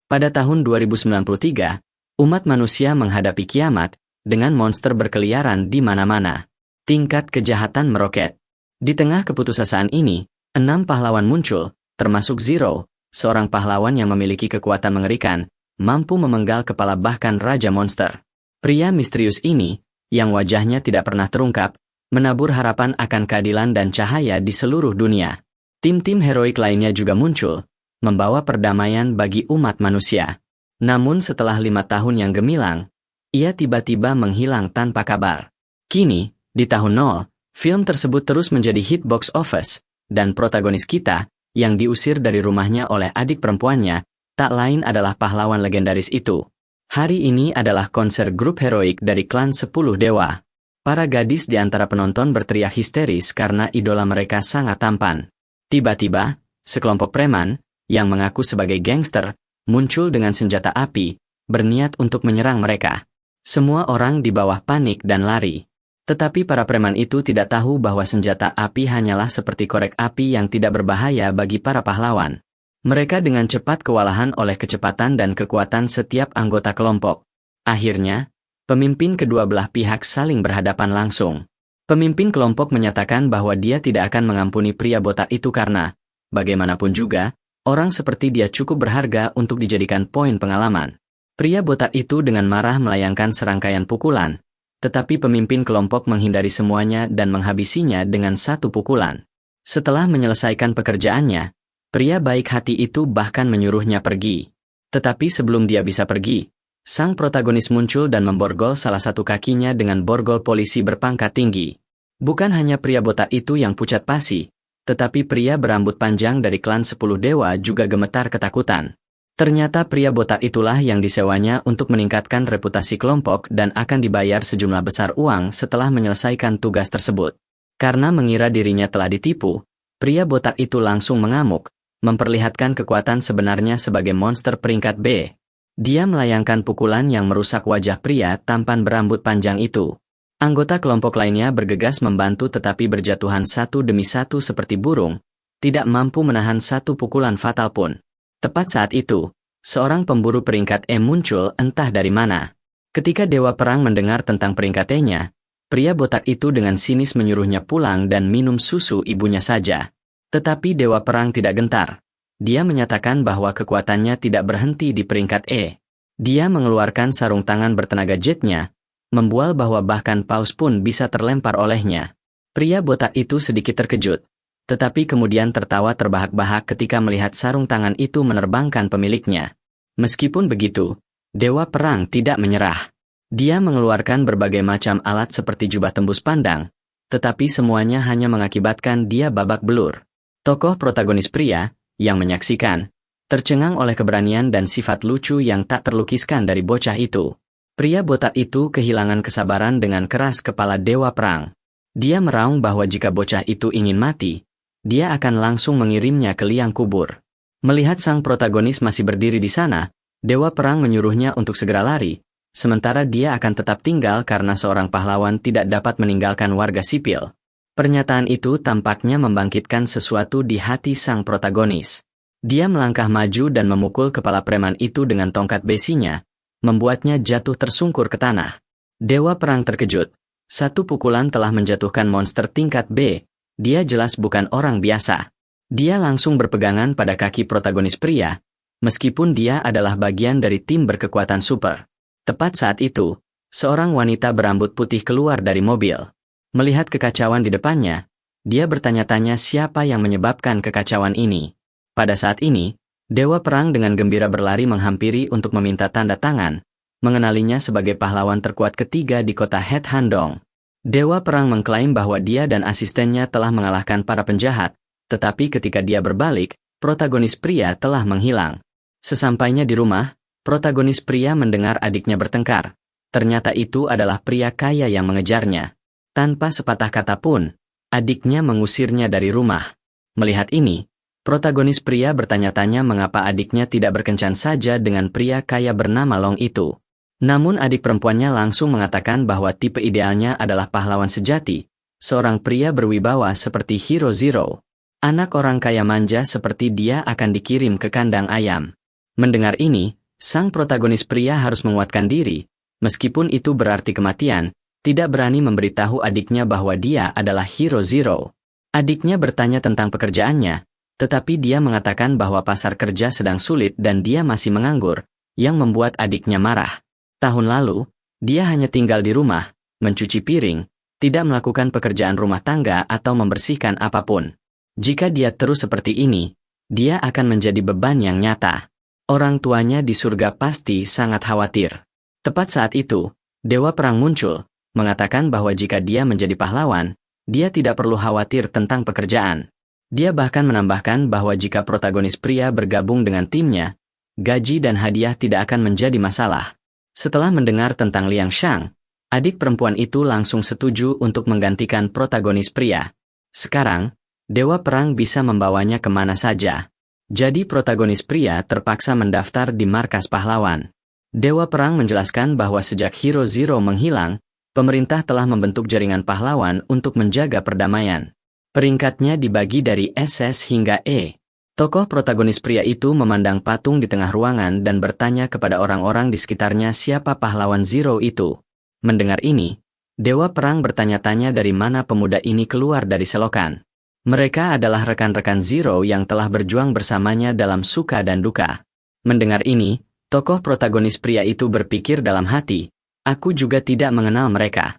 Pada tahun 2093, umat manusia menghadapi kiamat, dengan monster berkeliaran di mana-mana. Tingkat kejahatan meroket. Di tengah keputusasaan ini, 6 pahlawan muncul, termasuk Zero, seorang pahlawan yang memiliki kekuatan mengerikan, mampu memenggal kepala bahkan Raja Monster. Pria misterius ini, yang wajahnya tidak pernah terungkap, menabur harapan akan keadilan dan cahaya di seluruh dunia. Tim-tim heroik lainnya juga muncul, membawa perdamaian bagi umat manusia. Namun setelah 5 tahun yang gemilang, ia tiba-tiba menghilang tanpa kabar. Kini, di tahun 0, film tersebut terus menjadi hit box office, dan protagonis kita, yang diusir dari rumahnya oleh adik perempuannya, tak lain adalah pahlawan legendaris itu. Hari ini adalah konser grup heroik dari klan 10 Dewa. Para gadis di antara penonton berteriak histeris karena idola mereka sangat tampan. Tiba-tiba, sekelompok preman, yang mengaku sebagai gangster, muncul dengan senjata api, berniat untuk menyerang mereka. Semua orang di bawah panik dan lari. Tetapi para preman itu tidak tahu bahwa senjata api hanyalah seperti korek api yang tidak berbahaya bagi para pahlawan. Mereka dengan cepat kewalahan oleh kecepatan dan kekuatan setiap anggota kelompok. Akhirnya, pemimpin kedua belah pihak saling berhadapan langsung. Pemimpin kelompok menyatakan bahwa dia tidak akan mengampuni pria botak itu karena, bagaimanapun juga, orang seperti dia cukup berharga untuk dijadikan poin pengalaman. Pria botak itu dengan marah melayangkan serangkaian pukulan, tetapi pemimpin kelompok menghindari semuanya dan menghabisinya dengan satu pukulan. Setelah menyelesaikan pekerjaannya, pria baik hati itu bahkan menyuruhnya pergi. Tetapi sebelum dia bisa pergi, sang protagonis muncul dan memborgol salah satu kakinya dengan borgol polisi berpangkat tinggi. Bukan hanya pria botak itu yang pucat pasi, tetapi pria berambut panjang dari klan 10 Dewa juga gemetar ketakutan. Ternyata pria botak itulah yang disewanya untuk meningkatkan reputasi kelompok dan akan dibayar sejumlah besar uang setelah menyelesaikan tugas tersebut. Karena mengira dirinya telah ditipu, pria botak itu langsung mengamuk, memperlihatkan kekuatan sebenarnya sebagai monster peringkat B. Dia melayangkan pukulan yang merusak wajah pria tampan berambut panjang itu. Anggota kelompok lainnya bergegas membantu tetapi berjatuhan satu demi satu seperti burung, tidak mampu menahan satu pukulan fatal pun. Tepat saat itu, seorang pemburu peringkat E muncul entah dari mana. Ketika Dewa Perang mendengar tentang peringkat E-nya, pria botak itu dengan sinis menyuruhnya pulang dan minum susu ibunya saja. Tetapi Dewa Perang tidak gentar. Dia menyatakan bahwa kekuatannya tidak berhenti di peringkat E. Dia mengeluarkan sarung tangan bertenaga jetnya, membual bahwa bahkan paus pun bisa terlempar olehnya. Pria botak itu sedikit terkejut, tetapi kemudian tertawa terbahak-bahak ketika melihat sarung tangan itu menerbangkan pemiliknya. Meskipun begitu, Dewa Perang tidak menyerah. Dia mengeluarkan berbagai macam alat seperti jubah tembus pandang, tetapi semuanya hanya mengakibatkan dia babak belur. Tokoh protagonis pria, yang menyaksikan, tercengang oleh keberanian dan sifat lucu yang tak terlukiskan dari bocah itu. Pria botak itu kehilangan kesabaran dengan keras kepala Dewa Perang. Dia meraung bahwa jika bocah itu ingin mati, dia akan langsung mengirimnya ke liang kubur. Melihat sang protagonis masih berdiri di sana, Dewa Perang menyuruhnya untuk segera lari, sementara dia akan tetap tinggal karena seorang pahlawan tidak dapat meninggalkan warga sipil. Pernyataan itu tampaknya membangkitkan sesuatu di hati sang protagonis. Dia melangkah maju dan memukul kepala preman itu dengan tongkat besinya, membuatnya jatuh tersungkur ke tanah. Dewa Perang terkejut. Satu pukulan telah menjatuhkan monster tingkat B. Dia jelas bukan orang biasa. Dia langsung berpegangan pada kaki protagonis pria, meskipun dia adalah bagian dari tim berkekuatan super. Tepat saat itu, seorang wanita berambut putih keluar dari mobil. Melihat kekacauan di depannya, dia bertanya-tanya siapa yang menyebabkan kekacauan ini. Pada saat ini, Dewa Perang dengan gembira berlari menghampiri untuk meminta tanda tangan, mengenalinya sebagai pahlawan terkuat ketiga di kota Het Handong. Dewa Perang mengklaim bahwa dia dan asistennya telah mengalahkan para penjahat, tetapi ketika dia berbalik, protagonis pria telah menghilang. Sesampainya di rumah, protagonis pria mendengar adiknya bertengkar. Ternyata itu adalah pria kaya yang mengejarnya. Tanpa sepatah kata pun, adiknya mengusirnya dari rumah. Melihat ini, protagonis pria bertanya-tanya mengapa adiknya tidak berkencan saja dengan pria kaya bernama Long itu. Namun adik perempuannya langsung mengatakan bahwa tipe idealnya adalah pahlawan sejati, seorang pria berwibawa seperti Hero Zero. Anak orang kaya manja seperti dia akan dikirim ke kandang ayam. Mendengar ini, sang protagonis pria harus menguatkan diri, meskipun itu berarti kematian, tidak berani memberitahu adiknya bahwa dia adalah Hero Zero. Adiknya bertanya tentang pekerjaannya, tetapi dia mengatakan bahwa pasar kerja sedang sulit dan dia masih menganggur, yang membuat adiknya marah. Tahun lalu, dia hanya tinggal di rumah, mencuci piring, tidak melakukan pekerjaan rumah tangga atau membersihkan apapun. Jika dia terus seperti ini, dia akan menjadi beban yang nyata. Orang tuanya di surga pasti sangat khawatir. Tepat saat itu, Dewa Perang muncul, mengatakan bahwa jika dia menjadi pahlawan, dia tidak perlu khawatir tentang pekerjaan. Dia bahkan menambahkan bahwa jika protagonis pria bergabung dengan timnya, gaji dan hadiah tidak akan menjadi masalah. Setelah mendengar tentang Liang Shang, adik perempuan itu langsung setuju untuk menggantikan protagonis pria. Sekarang, Dewa Perang bisa membawanya kemana saja. Jadi protagonis pria terpaksa mendaftar di markas pahlawan. Dewa Perang menjelaskan bahwa sejak Hero Zero menghilang, pemerintah telah membentuk jaringan pahlawan untuk menjaga perdamaian. Peringkatnya dibagi dari SS hingga E. Tokoh protagonis pria itu memandang patung di tengah ruangan dan bertanya kepada orang-orang di sekitarnya siapa pahlawan Zero itu. Mendengar ini, Dewa Perang bertanya-tanya dari mana pemuda ini keluar dari selokan. Mereka adalah rekan-rekan Zero yang telah berjuang bersamanya dalam suka dan duka. Mendengar ini, tokoh protagonis pria itu berpikir dalam hati, aku juga tidak mengenal mereka.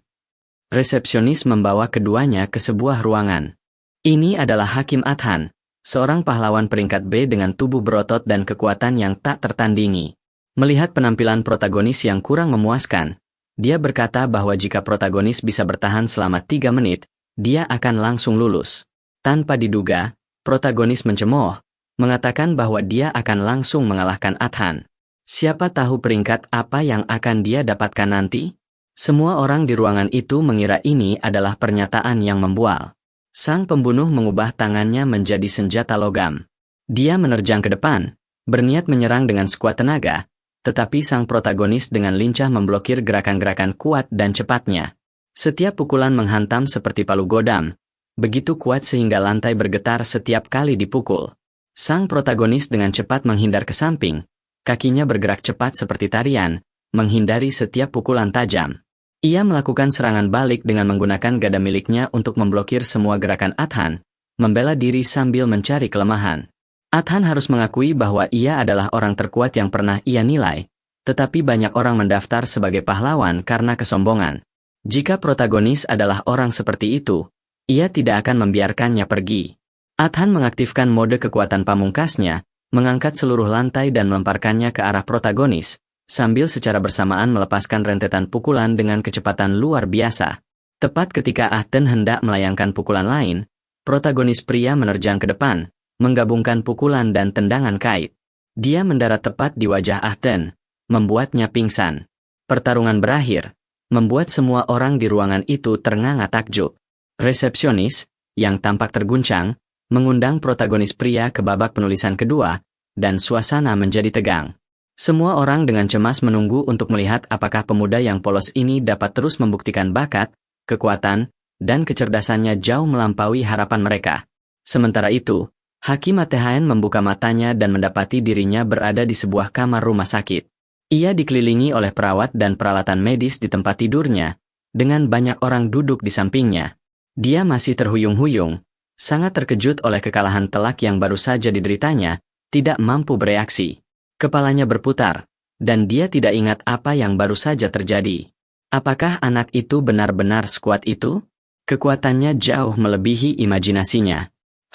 Resepsionis membawa keduanya ke sebuah ruangan. Ini adalah Hakim Adhan, seorang pahlawan peringkat B dengan tubuh berotot dan kekuatan yang tak tertandingi. Melihat penampilan protagonis yang kurang memuaskan, dia berkata bahwa jika protagonis bisa bertahan selama 3 menit, dia akan langsung lulus. Tanpa diduga, protagonis mencemooh, mengatakan bahwa dia akan langsung mengalahkan Adhan. Siapa tahu peringkat apa yang akan dia dapatkan nanti? Semua orang di ruangan itu mengira ini adalah pernyataan yang membual. Sang pembunuh mengubah tangannya menjadi senjata logam. Dia menerjang ke depan, berniat menyerang dengan sekuat tenaga, tetapi sang protagonis dengan lincah memblokir gerakan-gerakan kuat dan cepatnya. Setiap pukulan menghantam seperti palu godam, begitu kuat sehingga lantai bergetar setiap kali dipukul. Sang protagonis dengan cepat menghindar ke samping, kakinya bergerak cepat seperti tarian, menghindari setiap pukulan tajam. Ia melakukan serangan balik dengan menggunakan gada miliknya untuk memblokir semua gerakan Adhan, membela diri sambil mencari kelemahan. Adhan harus mengakui bahwa ia adalah orang terkuat yang pernah ia nilai, tetapi banyak orang mendaftar sebagai pahlawan karena kesombongan. Jika protagonis adalah orang seperti itu, ia tidak akan membiarkannya pergi. Adhan mengaktifkan mode kekuatan pamungkasnya, mengangkat seluruh lantai dan melemparkannya ke arah protagonis, sambil secara bersamaan melepaskan rentetan pukulan dengan kecepatan luar biasa. Tepat ketika Adhan hendak melayangkan pukulan lain, protagonis pria menerjang ke depan, menggabungkan pukulan dan tendangan kait. Dia mendarat tepat di wajah Adhan, membuatnya pingsan. Pertarungan berakhir, membuat semua orang di ruangan itu ternganga takjub. Resepsionis, yang tampak terguncang, mengundang protagonis pria ke babak penulisan kedua, dan suasana menjadi tegang. Semua orang dengan cemas menunggu untuk melihat apakah pemuda yang polos ini dapat terus membuktikan bakat, kekuatan, dan kecerdasannya jauh melampaui harapan mereka. Sementara itu, Hakim Adhan membuka matanya dan mendapati dirinya berada di sebuah kamar rumah sakit. Ia dikelilingi oleh perawat dan peralatan medis di tempat tidurnya, dengan banyak orang duduk di sampingnya. Dia masih terhuyung-huyung, sangat terkejut oleh kekalahan telak yang baru saja dideritanya, tidak mampu bereaksi. Kepalanya berputar, dan dia tidak ingat apa yang baru saja terjadi. Apakah anak itu benar-benar sekuat itu? Kekuatannya jauh melebihi imajinasinya.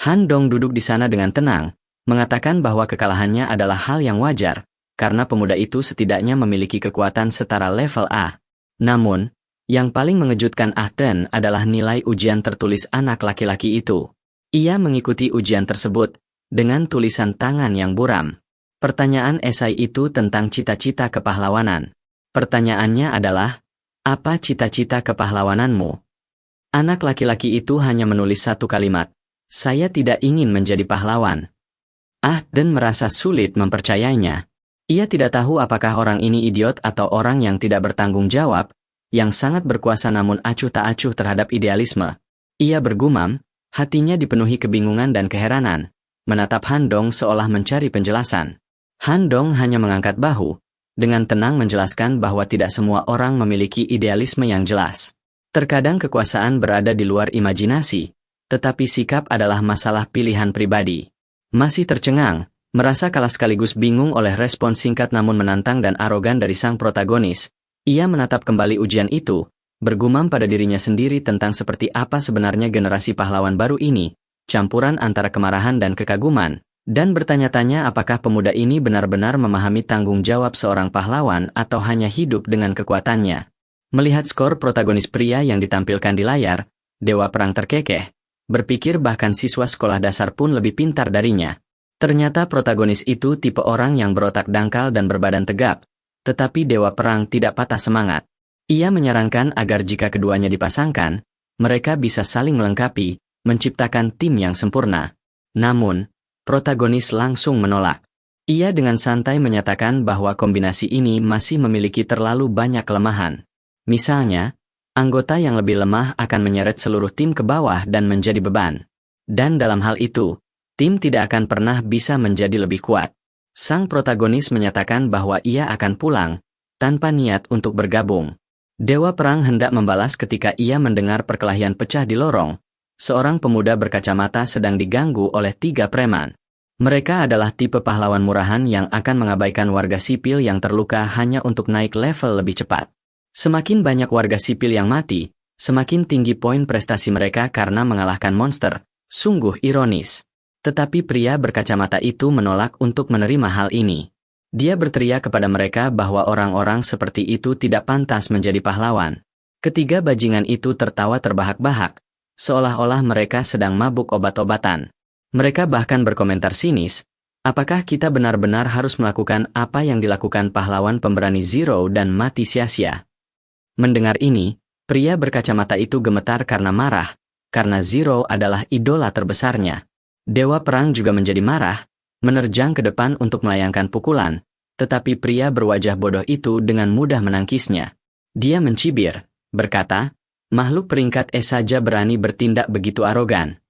Han Dong duduk di sana dengan tenang, mengatakan bahwa kekalahannya adalah hal yang wajar, karena pemuda itu setidaknya memiliki kekuatan setara level A. Namun, yang paling mengejutkan Adhan adalah nilai ujian tertulis anak laki-laki itu. Ia mengikuti ujian tersebut, dengan tulisan tangan yang buram. Pertanyaan esai itu tentang cita-cita kepahlawanan. Pertanyaannya adalah, apa cita-cita kepahlawananmu? Anak laki-laki itu hanya menulis satu kalimat, saya tidak ingin menjadi pahlawan. Adhan merasa sulit mempercayainya. Ia tidak tahu apakah orang ini idiot atau orang yang tidak bertanggung jawab, yang sangat berkuasa namun acuh tak acuh terhadap idealisme. Ia bergumam, hatinya dipenuhi kebingungan dan keheranan, menatap Han Dong seolah mencari penjelasan. Han Dong hanya mengangkat bahu, dengan tenang menjelaskan bahwa tidak semua orang memiliki idealisme yang jelas. Terkadang kekuasaan berada di luar imajinasi, tetapi sikap adalah masalah pilihan pribadi. Masih tercengang, merasa kalah sekaligus bingung oleh respons singkat namun menantang dan arogan dari sang protagonis, ia menatap kembali ujian itu, bergumam pada dirinya sendiri tentang seperti apa sebenarnya generasi pahlawan baru ini, campuran antara kemarahan dan kekaguman, dan bertanya-tanya apakah pemuda ini benar-benar memahami tanggung jawab seorang pahlawan atau hanya hidup dengan kekuatannya. Melihat skor protagonis pria yang ditampilkan di layar, Dewa Perang terkekeh, berpikir bahkan siswa sekolah dasar pun lebih pintar darinya. Ternyata protagonis itu tipe orang yang berotak dangkal dan berbadan tegap, tetapi Dewa Perang tidak patah semangat. Ia menyarankan agar jika keduanya dipasangkan, mereka bisa saling melengkapi, menciptakan tim yang sempurna. Namun, protagonis langsung menolak. Ia dengan santai menyatakan bahwa kombinasi ini masih memiliki terlalu banyak kelemahan. Misalnya, anggota yang lebih lemah akan menyeret seluruh tim ke bawah dan menjadi beban. Dan dalam hal itu, tim tidak akan pernah bisa menjadi lebih kuat. Sang protagonis menyatakan bahwa ia akan pulang, tanpa niat untuk bergabung. Dewa Perang hendak membalas ketika ia mendengar perkelahian pecah di lorong. Seorang pemuda berkacamata sedang diganggu oleh 3 preman. Mereka adalah tipe pahlawan murahan yang akan mengabaikan warga sipil yang terluka hanya untuk naik level lebih cepat. Semakin banyak warga sipil yang mati, semakin tinggi poin prestasi mereka karena mengalahkan monster. Sungguh ironis. Tetapi pria berkacamata itu menolak untuk menerima hal ini. Dia berteriak kepada mereka bahwa orang-orang seperti itu tidak pantas menjadi pahlawan. Ketiga bajingan itu tertawa terbahak-bahak, seolah-olah mereka sedang mabuk obat-obatan. Mereka bahkan berkomentar sinis, apakah kita benar-benar harus melakukan apa yang dilakukan pahlawan pemberani Zero dan mati sia-sia? Mendengar ini, pria berkacamata itu gemetar karena marah, karena Zero adalah idola terbesarnya. Dewa Perang juga menjadi marah, menerjang ke depan untuk melayangkan pukulan, tetapi pria berwajah bodoh itu dengan mudah menangkisnya. Dia mencibir, berkata, makhluk peringkat E saja berani bertindak begitu arogan.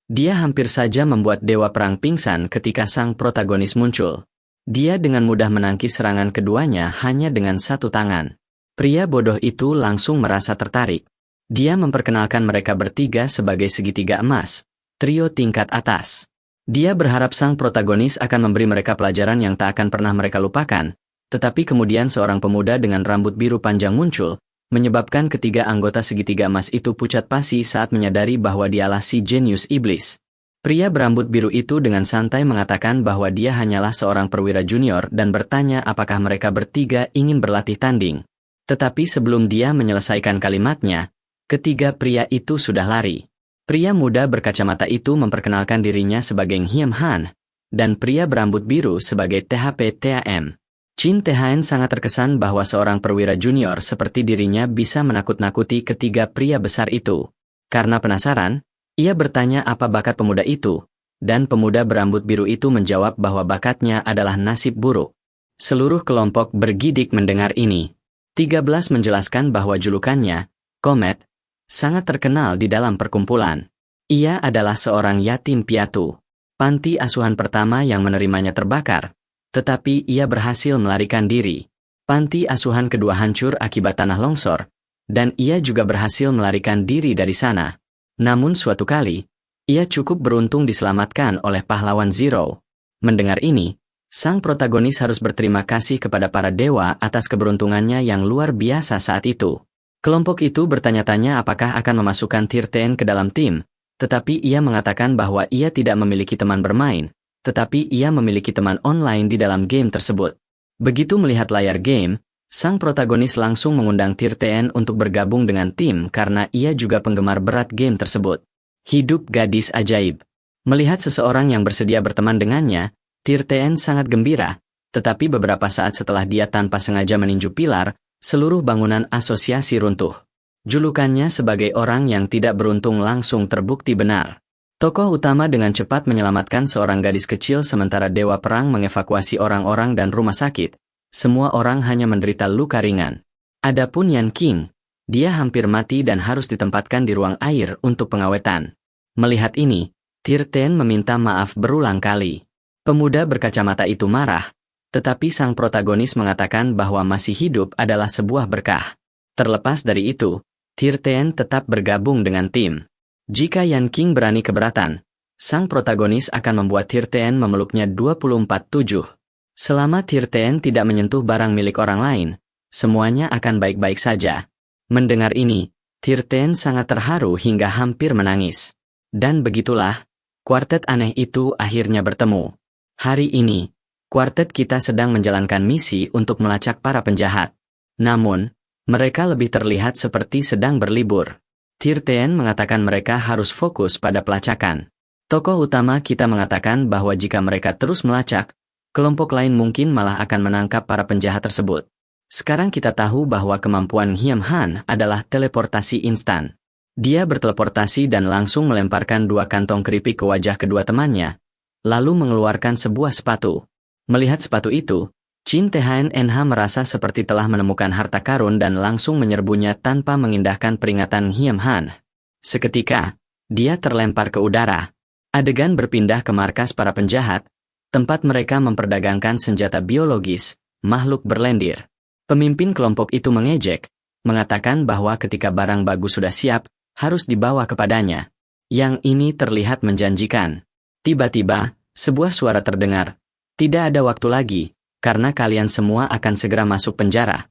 Dia hampir saja membuat Dewa Perang pingsan ketika sang protagonis muncul. Dia dengan mudah menangkis serangan keduanya hanya dengan 1 tangan. Pria bodoh itu langsung merasa tertarik. Dia memperkenalkan mereka bertiga sebagai segitiga emas, trio tingkat atas. Dia berharap sang protagonis akan memberi mereka pelajaran yang tak akan pernah mereka lupakan, tetapi kemudian seorang pemuda dengan rambut biru panjang muncul, menyebabkan ketiga anggota segitiga emas itu pucat pasi saat menyadari bahwa dialah si jenius iblis. Pria berambut biru itu dengan santai mengatakan bahwa dia hanyalah seorang perwira junior dan bertanya apakah mereka bertiga ingin berlatih tanding. Tetapi sebelum dia menyelesaikan kalimatnya, ketiga pria itu sudah lari. Pria muda berkacamata itu memperkenalkan dirinya sebagai Hiem Han, dan pria berambut biru sebagai THP TAM. Chin Tehaen sangat terkesan bahwa seorang perwira junior seperti dirinya bisa menakut-nakuti ketiga pria besar itu. Karena penasaran, ia bertanya apa bakat pemuda itu, dan pemuda berambut biru itu menjawab bahwa bakatnya adalah nasib buruk. Seluruh kelompok bergidik mendengar ini. 13 menjelaskan bahwa julukannya, Komet, sangat terkenal di dalam perkumpulan. Ia adalah seorang yatim piatu. Panti asuhan pertama yang menerimanya terbakar, tetapi ia berhasil melarikan diri. Panti asuhan kedua hancur akibat tanah longsor, dan ia juga berhasil melarikan diri dari sana. Namun suatu kali, ia cukup beruntung diselamatkan oleh pahlawan Zero. Mendengar ini, sang protagonis harus berterima kasih kepada para dewa atas keberuntungannya yang luar biasa saat itu. Kelompok itu bertanya-tanya apakah akan memasukkan Tirten ke dalam tim, tetapi ia mengatakan bahwa ia tidak memiliki teman bermain, tetapi ia memiliki teman online di dalam game tersebut. Begitu melihat layar game, sang protagonis langsung mengundang Tirten untuk bergabung dengan tim karena ia juga penggemar berat game tersebut. Hidup gadis ajaib. Melihat seseorang yang bersedia berteman dengannya, Tirten sangat gembira, tetapi beberapa saat setelah dia tanpa sengaja meninju pilar, seluruh bangunan asosiasi runtuh. Julukannya sebagai orang yang tidak beruntung langsung terbukti benar. Tokoh utama dengan cepat menyelamatkan seorang gadis kecil sementara Dewa Perang mengevakuasi orang-orang dan rumah sakit. Semua orang hanya menderita luka ringan. Adapun Yan King, dia hampir mati dan harus ditempatkan di ruang air untuk pengawetan. Melihat ini, Tirten meminta maaf berulang kali. Pemuda berkacamata itu marah, Tetapi sang protagonis mengatakan bahwa masih hidup adalah sebuah berkah. Terlepas dari itu, Tirten tetap bergabung dengan tim. Jika Yan King berani keberatan, sang protagonis akan membuat Tirten memeluknya 24/7. Selama Tirten tidak menyentuh barang milik orang lain, semuanya akan baik-baik saja. Mendengar ini, Tirten sangat terharu hingga hampir menangis. Dan begitulah, kuartet aneh itu akhirnya bertemu. Hari ini, kuartet kita sedang menjalankan misi untuk melacak para penjahat. Namun, mereka lebih terlihat seperti sedang berlibur. Tirten mengatakan mereka harus fokus pada pelacakan. Tokoh utama kita mengatakan bahwa jika mereka terus melacak, kelompok lain mungkin malah akan menangkap para penjahat tersebut. Sekarang kita tahu bahwa kemampuan Hyam Han adalah teleportasi instan. Dia berteleportasi dan langsung melemparkan 2 kantong keripik ke wajah kedua temannya, lalu mengeluarkan sebuah sepatu. Melihat sepatu itu, Chin Tehn merasa seperti telah menemukan harta karun dan langsung menyerbunya tanpa mengindahkan peringatan Hyam Han. Seketika, dia terlempar ke udara. Adegan berpindah ke markas para penjahat, tempat mereka memperdagangkan senjata biologis, makhluk berlendir. Pemimpin kelompok itu mengejek, mengatakan bahwa ketika barang bagus sudah siap, harus dibawa kepadanya. Yang ini terlihat menjanjikan. Tiba-tiba, sebuah suara terdengar. Tidak ada waktu lagi, karena kalian semua akan segera masuk penjara.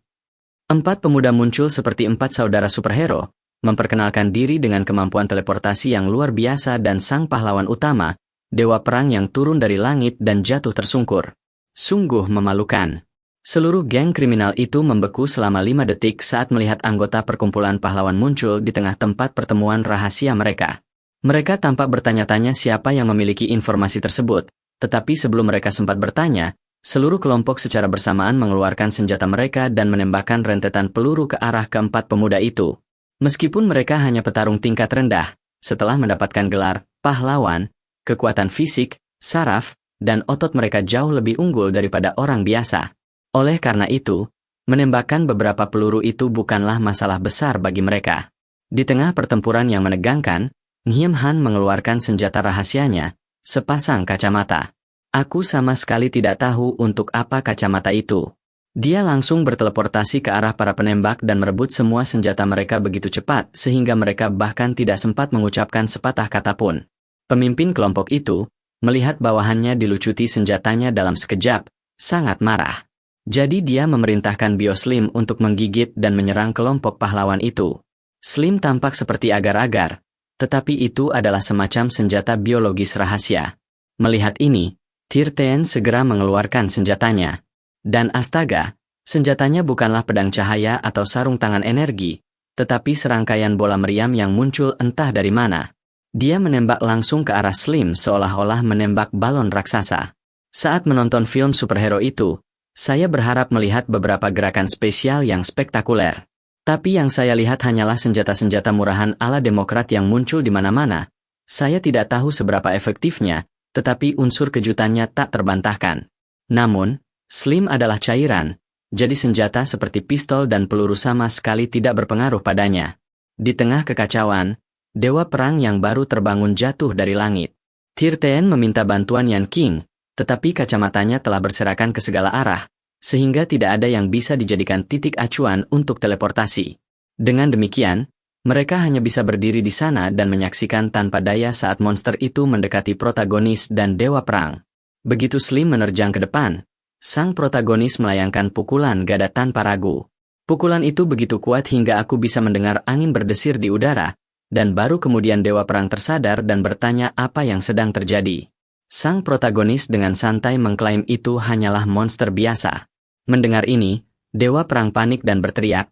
4 pemuda muncul seperti 4 saudara superhero, memperkenalkan diri dengan kemampuan teleportasi yang luar biasa dan sang pahlawan utama, dewa perang yang turun dari langit dan jatuh tersungkur. Sungguh memalukan. Seluruh geng kriminal itu membeku selama 5 detik saat melihat anggota perkumpulan pahlawan muncul di tengah tempat pertemuan rahasia mereka. Mereka tampak bertanya-tanya siapa yang memiliki informasi tersebut, tetapi sebelum mereka sempat bertanya, seluruh kelompok secara bersamaan mengeluarkan senjata mereka dan menembakkan rentetan peluru ke arah ke-4 pemuda itu. Meskipun mereka hanya petarung tingkat rendah, setelah mendapatkan gelar pahlawan, kekuatan fisik, saraf, dan otot mereka jauh lebih unggul daripada orang biasa. Oleh karena itu, menembakkan beberapa peluru itu bukanlah masalah besar bagi mereka. Di tengah pertempuran yang menegangkan, Hyam Han mengeluarkan senjata rahasianya, sepasang kacamata. Aku sama sekali tidak tahu untuk apa kacamata itu. Dia langsung berteleportasi ke arah para penembak dan merebut semua senjata mereka begitu cepat sehingga mereka bahkan tidak sempat mengucapkan sepatah kata pun. Pemimpin kelompok itu, melihat bawahannya dilucuti senjatanya dalam sekejap, sangat marah. Jadi dia memerintahkan Bioslim untuk menggigit dan menyerang kelompok pahlawan itu. Slim tampak seperti agar-agar, tetapi itu adalah semacam senjata biologis rahasia. Melihat ini, Tirten segera mengeluarkan senjatanya. Dan astaga, senjatanya bukanlah pedang cahaya atau sarung tangan energi, tetapi serangkaian bola meriam yang muncul entah dari mana. Dia menembak langsung ke arah Slim seolah-olah menembak balon raksasa. Saat menonton film superhero itu, saya berharap melihat beberapa gerakan spesial yang spektakuler. Tapi yang saya lihat hanyalah senjata-senjata murahan ala Demokrat yang muncul di mana-mana. Saya tidak tahu seberapa efektifnya, tetapi unsur kejutannya tak terbantahkan. Namun, Slim adalah cairan, jadi senjata seperti pistol dan peluru sama sekali tidak berpengaruh padanya. Di tengah kekacauan, dewa perang yang baru terbangun jatuh dari langit. Tirten meminta bantuan Yan King, tetapi kacamatanya telah berserakan ke segala arah, sehingga tidak ada yang bisa dijadikan titik acuan untuk teleportasi. Dengan demikian, mereka hanya bisa berdiri di sana dan menyaksikan tanpa daya saat monster itu mendekati protagonis dan dewa perang. Begitu Slim menerjang ke depan, sang protagonis melayangkan pukulan gada tanpa ragu. Pukulan itu begitu kuat hingga aku bisa mendengar angin berdesir di udara, dan baru kemudian dewa perang tersadar dan bertanya apa yang sedang terjadi. Sang protagonis dengan santai mengklaim itu hanyalah monster biasa. Mendengar ini, dewa perang panik dan berteriak,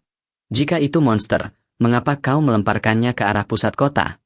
"Jika itu monster, mengapa kau melemparkannya ke arah pusat kota?"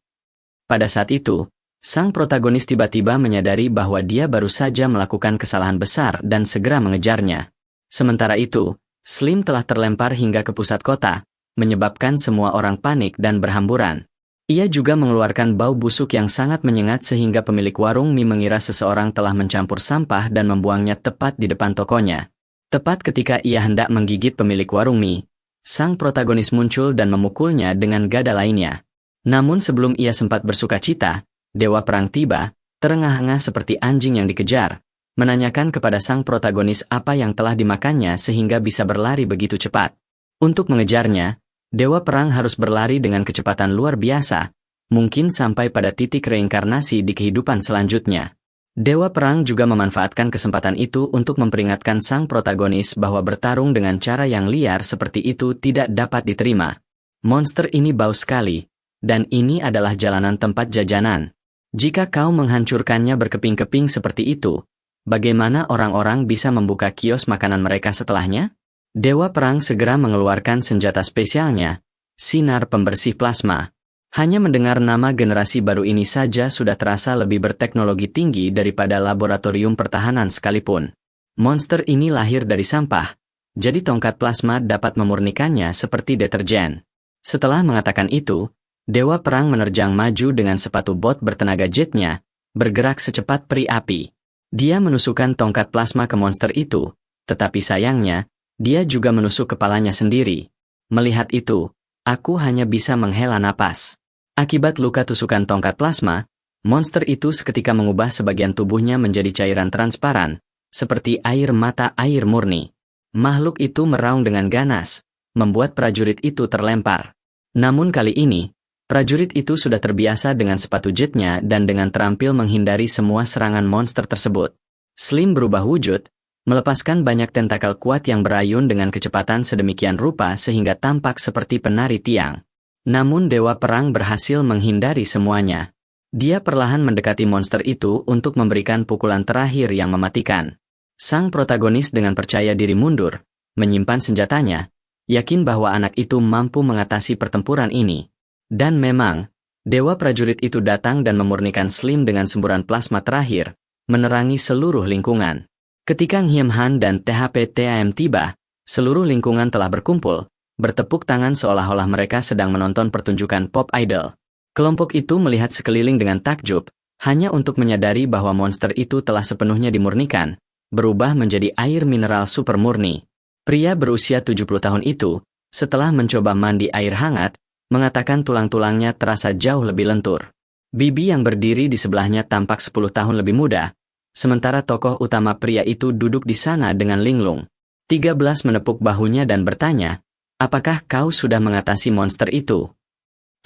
Pada saat itu, sang protagonis tiba-tiba menyadari bahwa dia baru saja melakukan kesalahan besar dan segera mengejarnya. Sementara itu, Slim telah terlempar hingga ke pusat kota, menyebabkan semua orang panik dan berhamburan. Ia juga mengeluarkan bau busuk yang sangat menyengat sehingga pemilik warung mie mengira seseorang telah mencampur sampah dan membuangnya tepat di depan tokonya. Tepat ketika ia hendak menggigit pemilik warung mie, sang protagonis muncul dan memukulnya dengan gada lainnya. Namun sebelum ia sempat bersukacita, dewa perang tiba, terengah-engah seperti anjing yang dikejar, menanyakan kepada sang protagonis apa yang telah dimakannya sehingga bisa berlari begitu cepat. Untuk mengejarnya, Dewa Perang harus berlari dengan kecepatan luar biasa, mungkin sampai pada titik reinkarnasi di kehidupan selanjutnya. Dewa Perang juga memanfaatkan kesempatan itu untuk memperingatkan sang protagonis bahwa bertarung dengan cara yang liar seperti itu tidak dapat diterima. Monster ini bau sekali, dan ini adalah jalanan tempat jajanan. Jika kau menghancurkannya berkeping-keping seperti itu, bagaimana orang-orang bisa membuka kios makanan mereka setelahnya? Dewa Perang segera mengeluarkan senjata spesialnya, sinar pembersih plasma. Hanya mendengar nama generasi baru ini saja sudah terasa lebih berteknologi tinggi daripada laboratorium pertahanan sekalipun. Monster ini lahir dari sampah, jadi tongkat plasma dapat memurnikannya seperti deterjen. Setelah mengatakan itu, Dewa Perang menerjang maju dengan sepatu bot bertenaga jetnya, bergerak secepat peri api. Dia menusukkan tongkat plasma ke monster itu, tetapi sayangnya, dia juga menusuk kepalanya sendiri. Melihat itu, aku hanya bisa menghela napas. Akibat luka tusukan tongkat plasma, monster itu seketika mengubah sebagian tubuhnya menjadi cairan transparan, seperti air mata air murni. Makhluk itu meraung dengan ganas, membuat prajurit itu terlempar. Namun kali ini, prajurit itu sudah terbiasa dengan sepatu jetnya dan dengan terampil menghindari semua serangan monster tersebut. Slim berubah wujud, melepaskan banyak tentakel kuat yang berayun dengan kecepatan sedemikian rupa sehingga tampak seperti penari tiang. Namun Dewa Perang berhasil menghindari semuanya. Dia perlahan mendekati monster itu untuk memberikan pukulan terakhir yang mematikan. Sang protagonis dengan percaya diri mundur, menyimpan senjatanya, yakin bahwa anak itu mampu mengatasi pertempuran ini. Dan memang, Dewa Prajurit itu datang dan memurnikan Slim dengan semburan plasma terakhir, menerangi seluruh lingkungan. Ketika Nghiem Han dan THP-TAM tiba, seluruh lingkungan telah berkumpul, bertepuk tangan seolah-olah mereka sedang menonton pertunjukan pop idol. Kelompok itu melihat sekeliling dengan takjub, hanya untuk menyadari bahwa monster itu telah sepenuhnya dimurnikan, berubah menjadi air mineral super murni. Pria berusia 70 tahun itu, setelah mencoba mandi air hangat, mengatakan tulang-tulangnya terasa jauh lebih lentur. Bibi yang berdiri di sebelahnya tampak 10 tahun lebih muda, sementara tokoh utama pria itu duduk di sana dengan linglung. 13 menepuk bahunya dan bertanya, "Apakah kau sudah mengatasi monster itu?"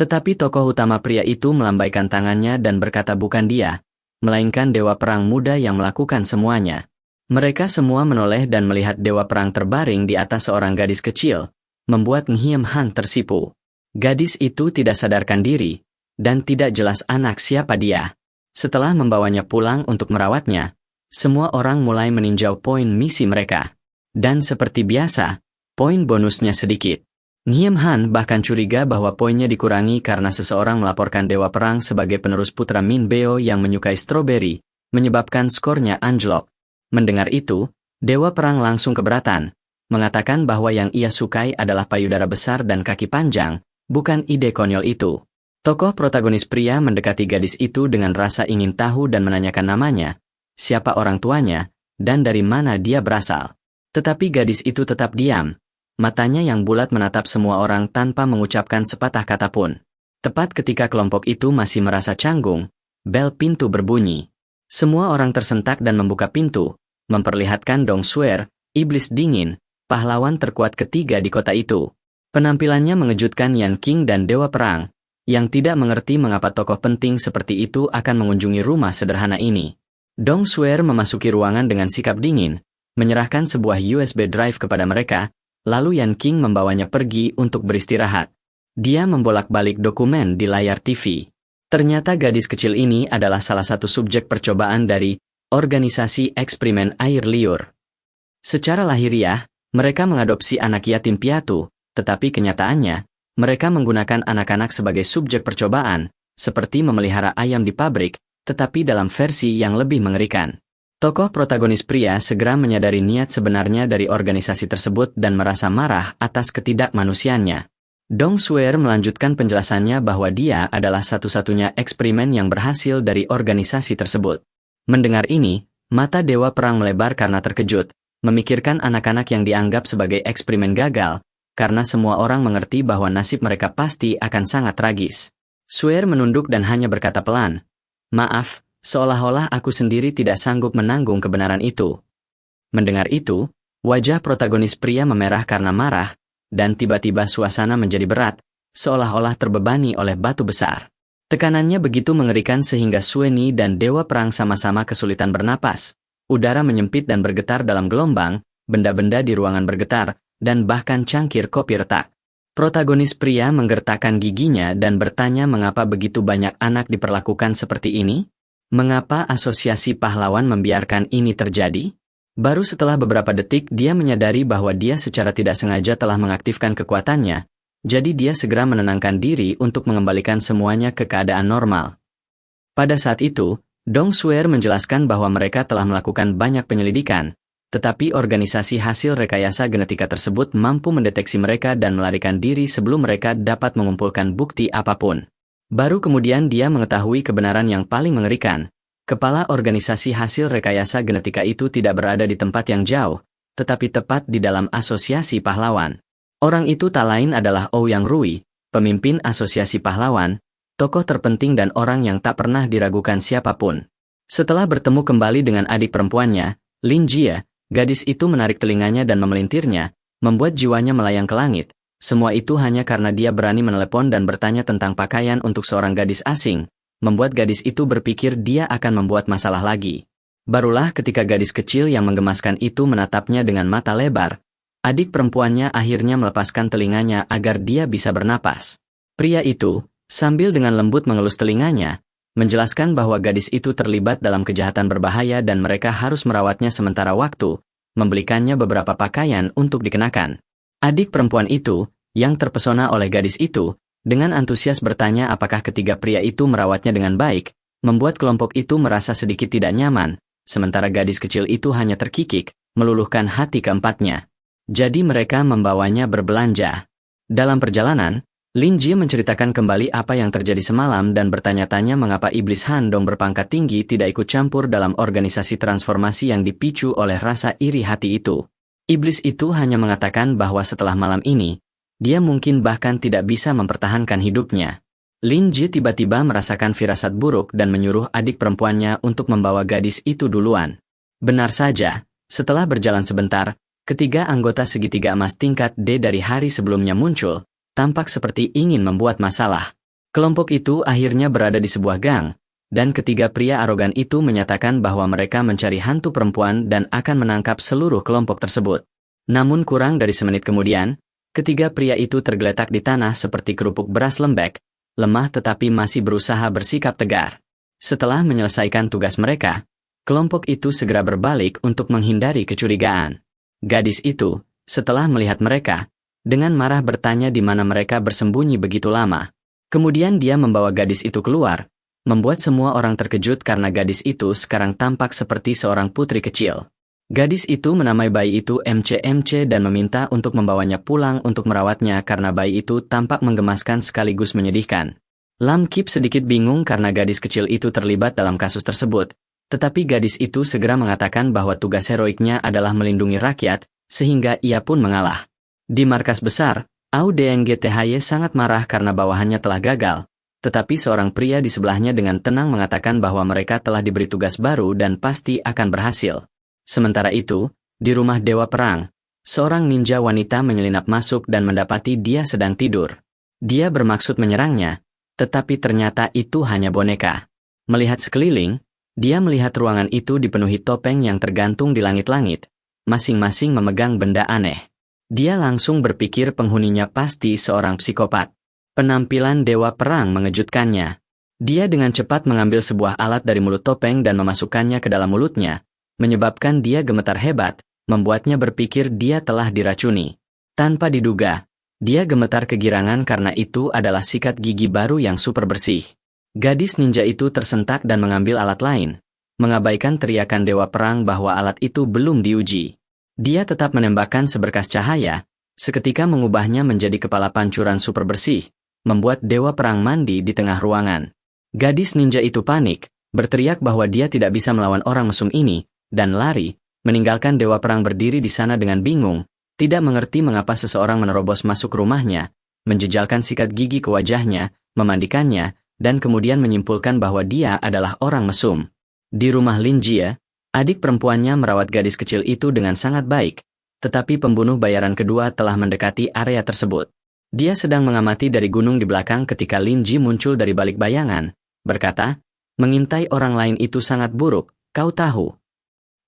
Tetapi tokoh utama pria itu melambaikan tangannya dan berkata bukan dia, melainkan Dewa Perang muda yang melakukan semuanya. Mereka semua menoleh dan melihat Dewa Perang terbaring di atas seorang gadis kecil, membuat Nghiem Han tersipu. Gadis itu tidak sadarkan diri, dan tidak jelas anak siapa dia. Setelah membawanya pulang untuk merawatnya, semua orang mulai meninjau poin misi mereka. Dan seperti biasa, poin bonusnya sedikit. Nghiem Han bahkan curiga bahwa poinnya dikurangi karena seseorang melaporkan Dewa Perang sebagai penerus putra Min Beo yang menyukai stroberi, menyebabkan skornya anjlok. Mendengar itu, Dewa Perang langsung keberatan, mengatakan bahwa yang ia sukai adalah payudara besar dan kaki panjang, bukan ide konyol itu. Tokoh protagonis pria mendekati gadis itu dengan rasa ingin tahu dan menanyakan namanya, siapa orang tuanya, dan dari mana dia berasal. Tetapi gadis itu tetap diam. Matanya yang bulat menatap semua orang tanpa mengucapkan sepatah kata pun. Tepat ketika kelompok itu masih merasa canggung, bel pintu berbunyi. Semua orang tersentak dan membuka pintu, memperlihatkan Dong Suer, iblis dingin, pahlawan terkuat ketiga di kota itu. Penampilannya mengejutkan Yan King dan Dewa Perang, yang tidak mengerti mengapa tokoh penting seperti itu akan mengunjungi rumah sederhana ini. Dong Suer memasuki ruangan dengan sikap dingin, menyerahkan sebuah USB drive kepada mereka, lalu Yan King membawanya pergi untuk beristirahat. Dia membolak-balik dokumen di layar TV. Ternyata gadis kecil ini adalah salah satu subjek percobaan dari Organisasi Eksperimen Air Liur. Secara lahiriah, mereka mengadopsi anak yatim piatu, tetapi kenyataannya, mereka menggunakan anak-anak sebagai subjek percobaan, seperti memelihara ayam di pabrik, tetapi dalam versi yang lebih mengerikan. Tokoh protagonis pria segera menyadari niat sebenarnya dari organisasi tersebut dan merasa marah atas ketidakmanusiaannya. Dong Suer melanjutkan penjelasannya bahwa dia adalah satu-satunya eksperimen yang berhasil dari organisasi tersebut. Mendengar ini, mata Dewa Perang melebar karena terkejut, memikirkan anak-anak yang dianggap sebagai eksperimen gagal, karena semua orang mengerti bahwa nasib mereka pasti akan sangat tragis. Suer menunduk dan hanya berkata pelan, "Maaf, seolah-olah aku sendiri tidak sanggup menanggung kebenaran itu. Mendengar itu, wajah protagonis pria memerah karena marah, dan tiba-tiba suasana menjadi berat, seolah-olah terbebani oleh batu besar. Tekanannya begitu mengerikan sehingga Sueni dan Dewa Perang sama-sama kesulitan bernapas. Udara menyempit dan bergetar dalam gelombang, benda-benda di ruangan bergetar, dan bahkan cangkir kopi retak. Protagonis pria menggertakkan giginya dan bertanya mengapa begitu banyak anak diperlakukan seperti ini? Mengapa asosiasi pahlawan membiarkan ini terjadi? Baru setelah beberapa detik dia menyadari bahwa dia secara tidak sengaja telah mengaktifkan kekuatannya, jadi dia segera menenangkan diri untuk mengembalikan semuanya ke keadaan normal. Pada saat itu, Dong Suer menjelaskan bahwa mereka telah melakukan banyak penyelidikan, tetapi organisasi hasil rekayasa genetika tersebut mampu mendeteksi mereka dan melarikan diri sebelum mereka dapat mengumpulkan bukti apapun. Baru kemudian dia mengetahui kebenaran yang paling mengerikan. Kepala organisasi hasil rekayasa genetika itu tidak berada di tempat yang jauh, tetapi tepat di dalam asosiasi pahlawan. Orang itu tak lain adalah Ouyang Rui, pemimpin asosiasi pahlawan, tokoh terpenting dan orang yang tak pernah diragukan siapapun. Setelah bertemu kembali dengan adik perempuannya, Lin Jie, gadis itu menarik telinganya dan memelintirnya, membuat jiwanya melayang ke langit. Semua itu hanya karena dia berani menelepon dan bertanya tentang pakaian untuk seorang gadis asing, membuat gadis itu berpikir dia akan membuat masalah lagi. Barulah ketika gadis kecil yang menggemaskan itu menatapnya dengan mata lebar, adik perempuannya akhirnya melepaskan telinganya agar dia bisa bernapas. Pria itu, sambil dengan lembut mengelus telinganya, menjelaskan bahwa gadis itu terlibat dalam kejahatan berbahaya dan mereka harus merawatnya sementara waktu, membelikannya beberapa pakaian untuk dikenakan. Adik perempuan itu, yang terpesona oleh gadis itu, dengan antusias bertanya apakah ketiga pria itu merawatnya dengan baik, membuat kelompok itu merasa sedikit tidak nyaman, sementara gadis kecil itu hanya terkikik, meluluhkan hati keempatnya. Jadi mereka membawanya berbelanja. Dalam perjalanan, Lin Jie menceritakan kembali apa yang terjadi semalam dan bertanya-tanya mengapa iblis Han Dong berpangkat tinggi tidak ikut campur dalam organisasi transformasi yang dipicu oleh rasa iri hati itu. Iblis itu hanya mengatakan bahwa setelah malam ini, dia mungkin bahkan tidak bisa mempertahankan hidupnya. Lin Jie tiba-tiba merasakan firasat buruk dan menyuruh adik perempuannya untuk membawa gadis itu duluan. Benar saja, setelah berjalan sebentar, ketiga anggota segitiga emas tingkat D dari hari sebelumnya muncul, tampak seperti ingin membuat masalah. Kelompok itu akhirnya berada di sebuah gang, dan ketiga pria arogan itu menyatakan bahwa mereka mencari hantu perempuan dan akan menangkap seluruh kelompok tersebut. Namun kurang dari semenit kemudian, ketiga pria itu tergeletak di tanah seperti kerupuk beras lembek, lemah tetapi masih berusaha bersikap tegar. Setelah menyelesaikan tugas mereka, kelompok itu segera berbalik untuk menghindari kecurigaan. Gadis itu, setelah melihat mereka, dengan marah bertanya di mana mereka bersembunyi begitu lama. Kemudian dia membawa gadis itu keluar, membuat semua orang terkejut karena gadis itu sekarang tampak seperti seorang putri kecil. Gadis itu menamai bayi itu MC dan meminta untuk membawanya pulang untuk merawatnya karena bayi itu tampak menggemaskan sekaligus menyedihkan. Lam Kip sedikit bingung karena gadis kecil itu terlibat dalam kasus tersebut, tetapi gadis itu segera mengatakan bahwa tugas heroiknya adalah melindungi rakyat, sehingga ia pun mengalah. Di markas besar, Au Dengthy sangat marah karena bawahannya telah gagal, tetapi seorang pria di sebelahnya dengan tenang mengatakan bahwa mereka telah diberi tugas baru dan pasti akan berhasil. Sementara itu, di rumah Dewa Perang, seorang ninja wanita menyelinap masuk dan mendapati dia sedang tidur. Dia bermaksud menyerangnya, tetapi ternyata itu hanya boneka. Melihat sekeliling, dia melihat ruangan itu dipenuhi topeng yang tergantung di langit-langit, masing-masing memegang benda aneh. Dia langsung berpikir penghuninya pasti seorang psikopat. Penampilan Dewa Perang mengejutkannya. Dia dengan cepat mengambil sebuah alat dari mulut topeng dan memasukkannya ke dalam mulutnya, menyebabkan dia gemetar hebat, membuatnya berpikir dia telah diracuni. Tanpa diduga, dia gemetar kegirangan karena itu adalah sikat gigi baru yang super bersih. Gadis ninja itu tersentak dan mengambil alat lain, mengabaikan teriakan Dewa Perang bahwa alat itu belum diuji. Dia tetap menembakkan seberkas cahaya, seketika mengubahnya menjadi kepala pancuran super bersih, membuat Dewa Perang mandi di tengah ruangan. Gadis ninja itu panik, berteriak bahwa dia tidak bisa melawan orang mesum ini, dan lari, meninggalkan Dewa Perang berdiri di sana dengan bingung, tidak mengerti mengapa seseorang menerobos masuk rumahnya, menjejalkan sikat gigi ke wajahnya, memandikannya, dan kemudian menyimpulkan bahwa dia adalah orang mesum. Di rumah Lin Jie, adik perempuannya merawat gadis kecil itu dengan sangat baik, tetapi pembunuh bayaran kedua telah mendekati area tersebut. Dia sedang mengamati dari gunung di belakang ketika Lin Jie muncul dari balik bayangan, berkata, "Mengintai orang lain itu sangat buruk, kau tahu."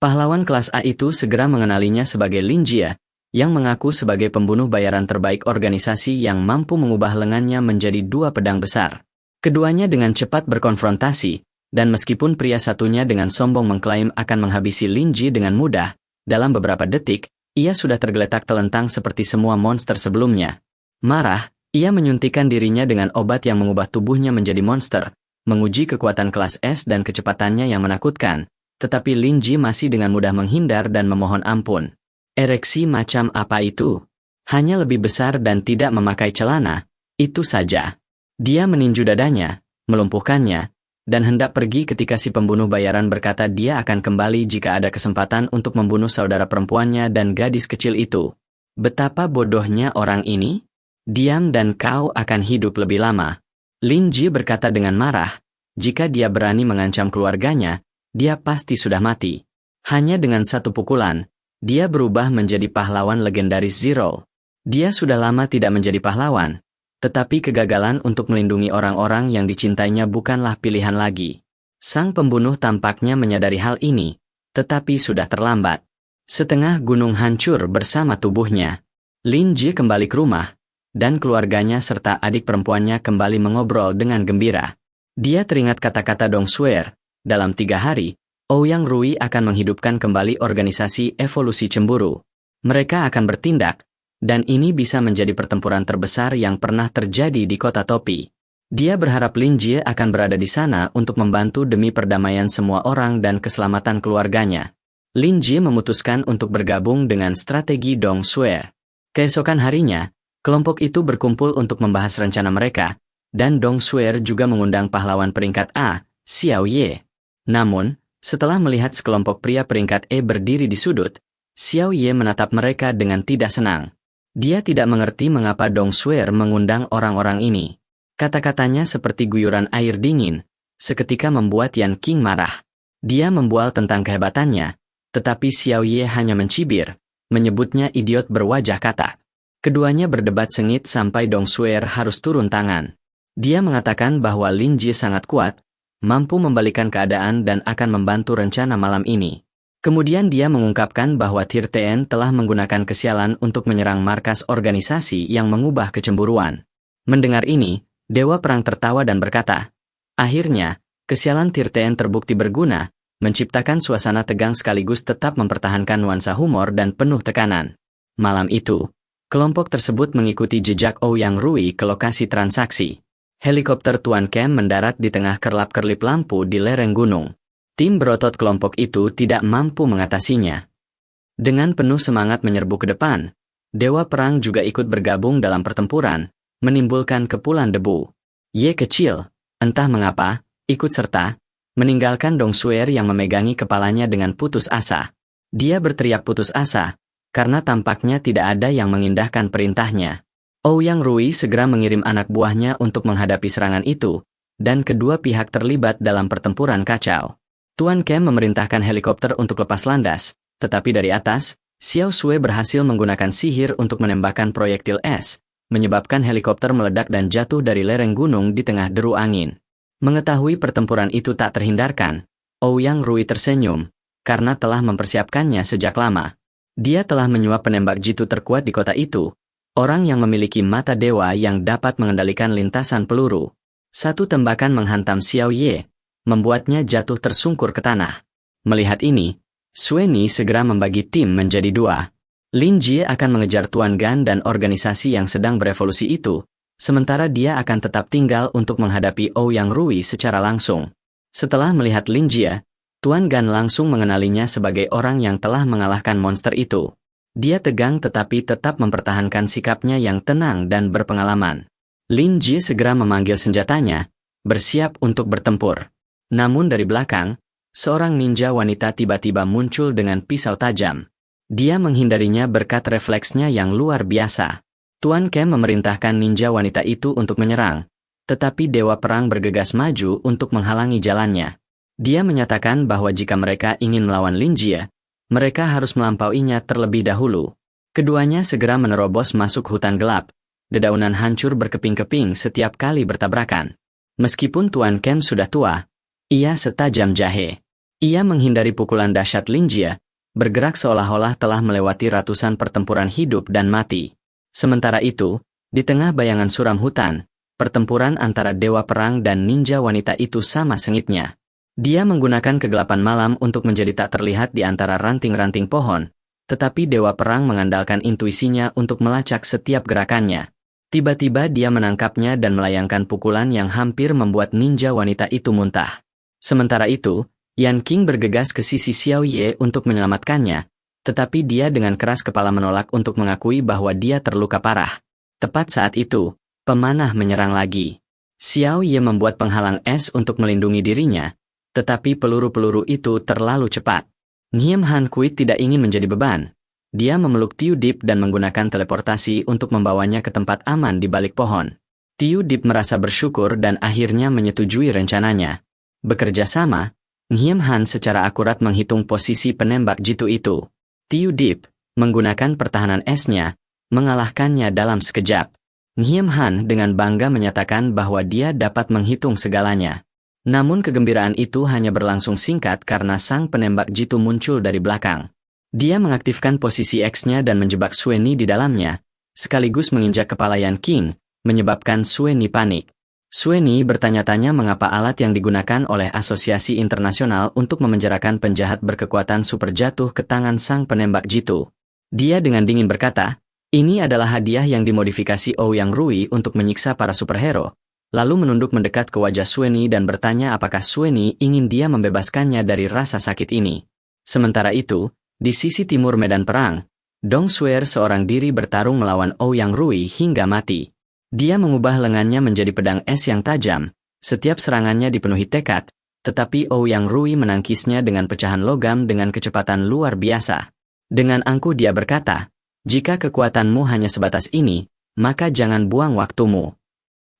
Pahlawan kelas A itu segera mengenalinya sebagai Lin Jie, yang mengaku sebagai pembunuh bayaran terbaik organisasi yang mampu mengubah lengannya menjadi dua pedang besar. Keduanya dengan cepat berkonfrontasi, dan meskipun pria satunya dengan sombong mengklaim akan menghabisi Lin Jie dengan mudah, dalam beberapa detik, ia sudah tergeletak telentang seperti semua monster sebelumnya. Marah, ia menyuntikkan dirinya dengan obat yang mengubah tubuhnya menjadi monster, menguji kekuatan kelas S dan kecepatannya yang menakutkan, tetapi Lin Jie masih dengan mudah menghindar dan memohon ampun. Ereksi macam apa itu? Hanya lebih besar dan tidak memakai celana, itu saja. Dia meninju dadanya, melumpuhkannya, dan hendak pergi ketika si pembunuh bayaran berkata dia akan kembali jika ada kesempatan untuk membunuh saudara perempuannya dan gadis kecil itu. Betapa bodohnya orang ini? Diam dan kau akan hidup lebih lama. Lin Jie berkata dengan marah, jika dia berani mengancam keluarganya, dia pasti sudah mati. Hanya dengan satu pukulan, dia berubah menjadi pahlawan legendaris Zero. Dia sudah lama tidak menjadi pahlawan, tetapi kegagalan untuk melindungi orang-orang yang dicintainya bukanlah pilihan lagi. Sang pembunuh tampaknya menyadari hal ini, tetapi sudah terlambat. Setengah gunung hancur bersama tubuhnya. Lin Jie kembali ke rumah, dan keluarganya serta adik perempuannya kembali mengobrol dengan gembira. Dia teringat kata-kata Dong Suer, dalam 3 hari, Ouyang Rui akan menghidupkan kembali organisasi evolusi cemburu. Mereka akan bertindak, dan ini bisa menjadi pertempuran terbesar yang pernah terjadi di kota topi. Dia berharap Lin Jie akan berada di sana untuk membantu demi perdamaian semua orang dan keselamatan keluarganya. Lin Jie memutuskan untuk bergabung dengan strategi Dong Suer. Keesokan harinya, kelompok itu berkumpul untuk membahas rencana mereka, dan Dong Suer juga mengundang pahlawan peringkat A, Xiao Ye. Namun, setelah melihat sekelompok pria peringkat E berdiri di sudut, Xiao Ye menatap mereka dengan tidak senang. Dia tidak mengerti mengapa Dong Suer mengundang orang-orang ini. Kata-katanya seperti guyuran air dingin, seketika membuat Yan Qing marah. Dia membual tentang kehebatannya, tetapi Xiao Ye hanya mencibir, menyebutnya idiot berwajah katak. Keduanya berdebat sengit sampai Dong Suer harus turun tangan. Dia mengatakan bahwa Lin Jie sangat kuat, mampu membalikan keadaan dan akan membantu rencana malam ini. Kemudian dia mengungkapkan bahwa Tirten telah menggunakan kesialan untuk menyerang markas organisasi yang mengubah kecemburuan. Mendengar ini, Dewa Perang tertawa dan berkata, akhirnya, kesialan Tirten terbukti berguna, menciptakan suasana tegang sekaligus tetap mempertahankan nuansa humor dan penuh tekanan. Malam itu, kelompok tersebut mengikuti jejak Ouyang Rui ke lokasi transaksi. Helikopter Tuan Kem mendarat di tengah kerlap-kerlip lampu di lereng gunung. Tim berotot kelompok itu tidak mampu mengatasinya. Dengan penuh semangat menyerbu ke depan, Dewa Perang juga ikut bergabung dalam pertempuran, menimbulkan kepulan debu. Ye kecil, entah mengapa, ikut serta, meninggalkan Dong Suer yang memegangi kepalanya dengan putus asa. Dia berteriak putus asa, karena tampaknya tidak ada yang mengindahkan perintahnya. Ouyang Rui segera mengirim anak buahnya untuk menghadapi serangan itu, dan kedua pihak terlibat dalam pertempuran kacau. Tuan Kem memerintahkan helikopter untuk lepas landas, tetapi dari atas, Xiao Sui berhasil menggunakan sihir untuk menembakkan proyektil es, menyebabkan helikopter meledak dan jatuh dari lereng gunung di tengah deru angin. Mengetahui pertempuran itu tak terhindarkan, Ouyang Rui tersenyum, karena telah mempersiapkannya sejak lama. Dia telah menyuap penembak jitu terkuat di kota itu, orang yang memiliki mata dewa yang dapat mengendalikan lintasan peluru. Satu tembakan menghantam Xiao Ye, membuatnya jatuh tersungkur ke tanah. Melihat ini, Sueni segera membagi tim menjadi 2. Lin Jie akan mengejar Tuan Gan dan organisasi yang sedang berevolusi itu, sementara dia akan tetap tinggal untuk menghadapi Ouyang Rui secara langsung. Setelah melihat Lin Jie, Tuan Gan langsung mengenalinya sebagai orang yang telah mengalahkan monster itu. Dia tegang tetapi tetap mempertahankan sikapnya yang tenang dan berpengalaman. Lin Jie segera memanggil senjatanya, bersiap untuk bertempur. Namun dari belakang, seorang ninja wanita tiba-tiba muncul dengan pisau tajam. Dia menghindarinya berkat refleksnya yang luar biasa. Tuan Kem memerintahkan ninja wanita itu untuk menyerang, Tetapi Dewa Perang bergegas maju untuk menghalangi jalannya. Dia menyatakan bahwa jika mereka ingin melawan Lin Jie, mereka harus melampauinya terlebih dahulu. Keduanya segera menerobos masuk hutan gelap. Dedaunan hancur berkeping-keping setiap kali bertabrakan. Meskipun Tuan Kem sudah tua, ia setajam jahe. Ia menghindari pukulan dahsyat Lin Jie, bergerak seolah-olah telah melewati ratusan pertempuran hidup dan mati. Sementara itu, di tengah bayangan suram hutan, pertempuran antara Dewa Perang dan ninja wanita itu sama sengitnya. Dia menggunakan kegelapan malam untuk menjadi tak terlihat di antara ranting-ranting pohon, tetapi Dewa Perang mengandalkan intuisinya untuk melacak setiap gerakannya. Tiba-tiba dia menangkapnya dan melayangkan pukulan yang hampir membuat ninja wanita itu muntah. Sementara itu, Yan Qing bergegas ke sisi Xiao Ye untuk menyelamatkannya, tetapi dia dengan keras kepala menolak untuk mengakui bahwa dia terluka parah. Tepat saat itu, pemanah menyerang lagi. Xiao Ye membuat penghalang es untuk melindungi dirinya, tetapi peluru-peluru itu terlalu cepat. Ngiem Han Kuit tidak ingin menjadi beban. Dia memeluk Tiu Dip dan menggunakan teleportasi untuk membawanya ke tempat aman di balik pohon. Tiu Dip merasa bersyukur dan akhirnya menyetujui rencananya. Bekerja sama, Ngiem Han secara akurat menghitung posisi penembak jitu itu. Tiu Dip, menggunakan pertahanan esnya, mengalahkannya dalam sekejap. Ngiem Han dengan bangga menyatakan bahwa dia dapat menghitung segalanya. Namun kegembiraan itu hanya berlangsung singkat karena sang penembak jitu muncul dari belakang. Dia mengaktifkan posisi X-nya dan menjebak Sue Ni di dalamnya, sekaligus menginjak kepala Yan Qing, menyebabkan Sue Ni panik. Sue Ni bertanya-tanya mengapa alat yang digunakan oleh Asosiasi Internasional untuk memenjarakan penjahat berkekuatan super jatuh ke tangan sang penembak jitu. Dia dengan dingin berkata, ini adalah hadiah yang dimodifikasi Ouyang Rui untuk menyiksa para superhero, lalu menunduk mendekat ke wajah Sue Ni dan bertanya apakah Sue Ni ingin dia membebaskannya dari rasa sakit ini. Sementara itu, di sisi timur medan perang, Dong Suer seorang diri bertarung melawan Ouyang Rui hingga mati. Dia mengubah lengannya menjadi pedang es yang tajam, setiap serangannya dipenuhi tekad, tetapi Ouyang Rui menangkisnya dengan pecahan logam dengan kecepatan luar biasa. Dengan angkuh dia berkata, jika kekuatanmu hanya sebatas ini, maka jangan buang waktumu.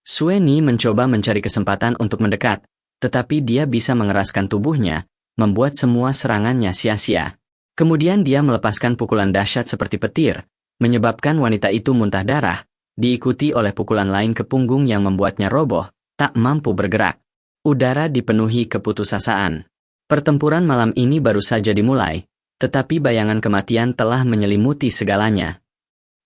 Sue Ni mencoba mencari kesempatan untuk mendekat, tetapi dia bisa mengeraskan tubuhnya, membuat semua serangannya sia-sia. Kemudian dia melepaskan pukulan dahsyat seperti petir, menyebabkan wanita itu muntah darah, diikuti oleh pukulan lain ke punggung yang membuatnya roboh, tak mampu bergerak. Udara dipenuhi keputusasaan. Pertempuran malam ini baru saja dimulai, tetapi bayangan kematian telah menyelimuti segalanya.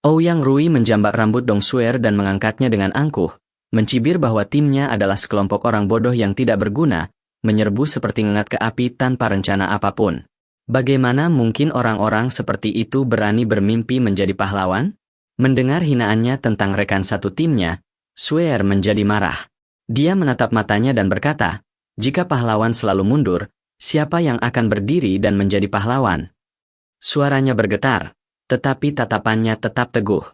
Ouyang Rui menjambak rambut Dong Suer dan mengangkatnya dengan angkuh, mencibir bahwa timnya adalah sekelompok orang bodoh yang tidak berguna, menyerbu seperti ngengat ke api tanpa rencana apapun. Bagaimana mungkin orang-orang seperti itu berani bermimpi menjadi pahlawan? Mendengar hinaannya tentang rekan satu timnya, Suer menjadi marah. Dia menatap matanya dan berkata, jika pahlawan selalu mundur, siapa yang akan berdiri dan menjadi pahlawan? Suaranya bergetar, tetapi tatapannya tetap teguh.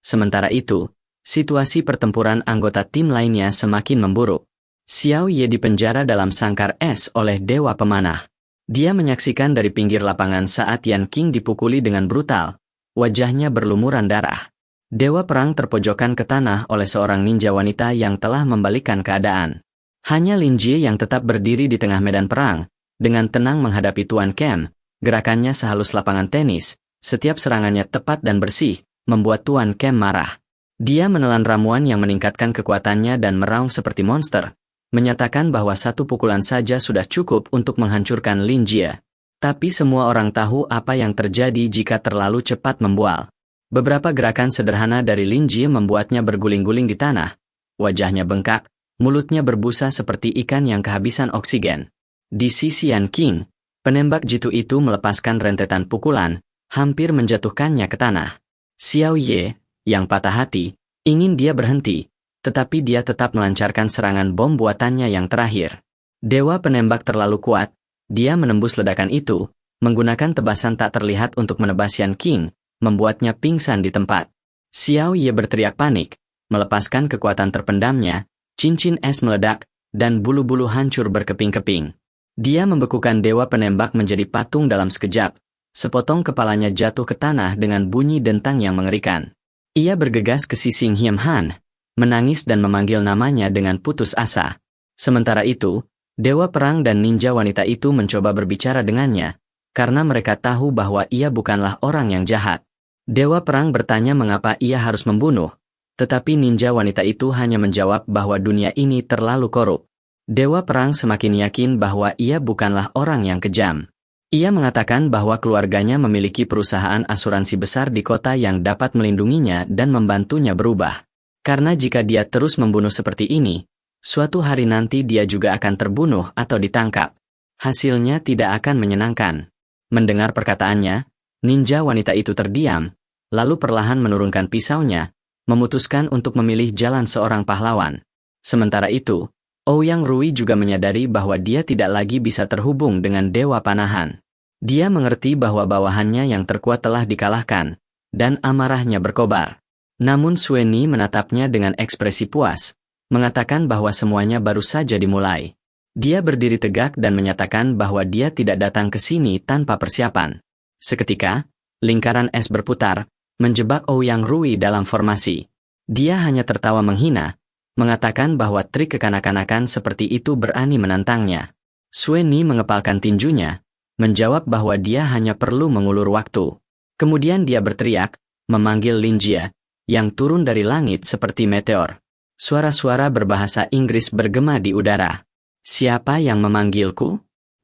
Sementara itu, situasi pertempuran anggota tim lainnya semakin memburuk. Xiao Ye dipenjara dalam sangkar es oleh Dewa Pemanah. Dia menyaksikan dari pinggir lapangan saat Yan Qing dipukuli dengan brutal, wajahnya berlumuran darah. Dewa Perang terpojokan ke tanah oleh seorang ninja wanita yang telah membalikkan keadaan. Hanya Lin Jie yang tetap berdiri di tengah medan perang, dengan tenang menghadapi Tuan Kem, gerakannya sehalus lapangan tenis, setiap serangannya tepat dan bersih, membuat Tuan Kem marah. Dia menelan ramuan yang meningkatkan kekuatannya dan meraung seperti monster, menyatakan bahwa satu pukulan saja sudah cukup untuk menghancurkan Lin Jie. Tapi semua orang tahu apa yang terjadi jika terlalu cepat membual. Beberapa gerakan sederhana dari Lin Jie membuatnya berguling-guling di tanah. Wajahnya bengkak, mulutnya berbusa seperti ikan yang kehabisan oksigen. Di sisi Yan Qing, penembak jitu itu melepaskan rentetan pukulan, hampir menjatuhkannya ke tanah. Xiao Ye, yang patah hati, ingin dia berhenti, tetapi dia tetap melancarkan serangan bom buatannya yang terakhir. Dewa penembak terlalu kuat, dia menembus ledakan itu, menggunakan tebasan tak terlihat untuk menebas Yan Qing, membuatnya pingsan di tempat. Xiao Ye berteriak panik, melepaskan kekuatan terpendamnya, cincin es meledak, dan bulu-bulu hancur berkeping-keping. Dia membekukan dewa penembak menjadi patung dalam sekejap, sepotong kepalanya jatuh ke tanah dengan bunyi dentang yang mengerikan. Ia bergegas ke sisi Ngiem Han, menangis dan memanggil namanya dengan putus asa. Sementara itu, Dewa Perang dan ninja wanita itu mencoba berbicara dengannya, karena mereka tahu bahwa ia bukanlah orang yang jahat. Dewa Perang bertanya mengapa ia harus membunuh, tetapi ninja wanita itu hanya menjawab bahwa dunia ini terlalu korup. Dewa Perang semakin yakin bahwa ia bukanlah orang yang kejam. Ia mengatakan bahwa keluarganya memiliki perusahaan asuransi besar di kota yang dapat melindunginya dan membantunya berubah. Karena jika dia terus membunuh seperti ini, suatu hari nanti dia juga akan terbunuh atau ditangkap. Hasilnya tidak akan menyenangkan. Mendengar perkataannya, ninja wanita itu terdiam, lalu perlahan menurunkan pisaunya, memutuskan untuk memilih jalan seorang pahlawan. Sementara itu, Ouyang Rui juga menyadari bahwa dia tidak lagi bisa terhubung dengan Dewa Panahan. Dia mengerti bahwa bawahannya yang terkuat telah dikalahkan, dan amarahnya berkobar. Namun Sueni menatapnya dengan ekspresi puas, mengatakan bahwa semuanya baru saja dimulai. Dia berdiri tegak dan menyatakan bahwa dia tidak datang ke sini tanpa persiapan. Seketika, lingkaran es berputar, menjebak Ouyang Rui dalam formasi. Dia hanya tertawa menghina, mengatakan bahwa trik kekanak-kanakan seperti itu berani menantangnya. Sueni mengepalkan tinjunya, menjawab bahwa dia hanya perlu mengulur waktu. Kemudian dia berteriak, memanggil Linjie, yang turun dari langit seperti meteor. Suara-suara berbahasa Inggris bergema di udara. Siapa yang memanggilku?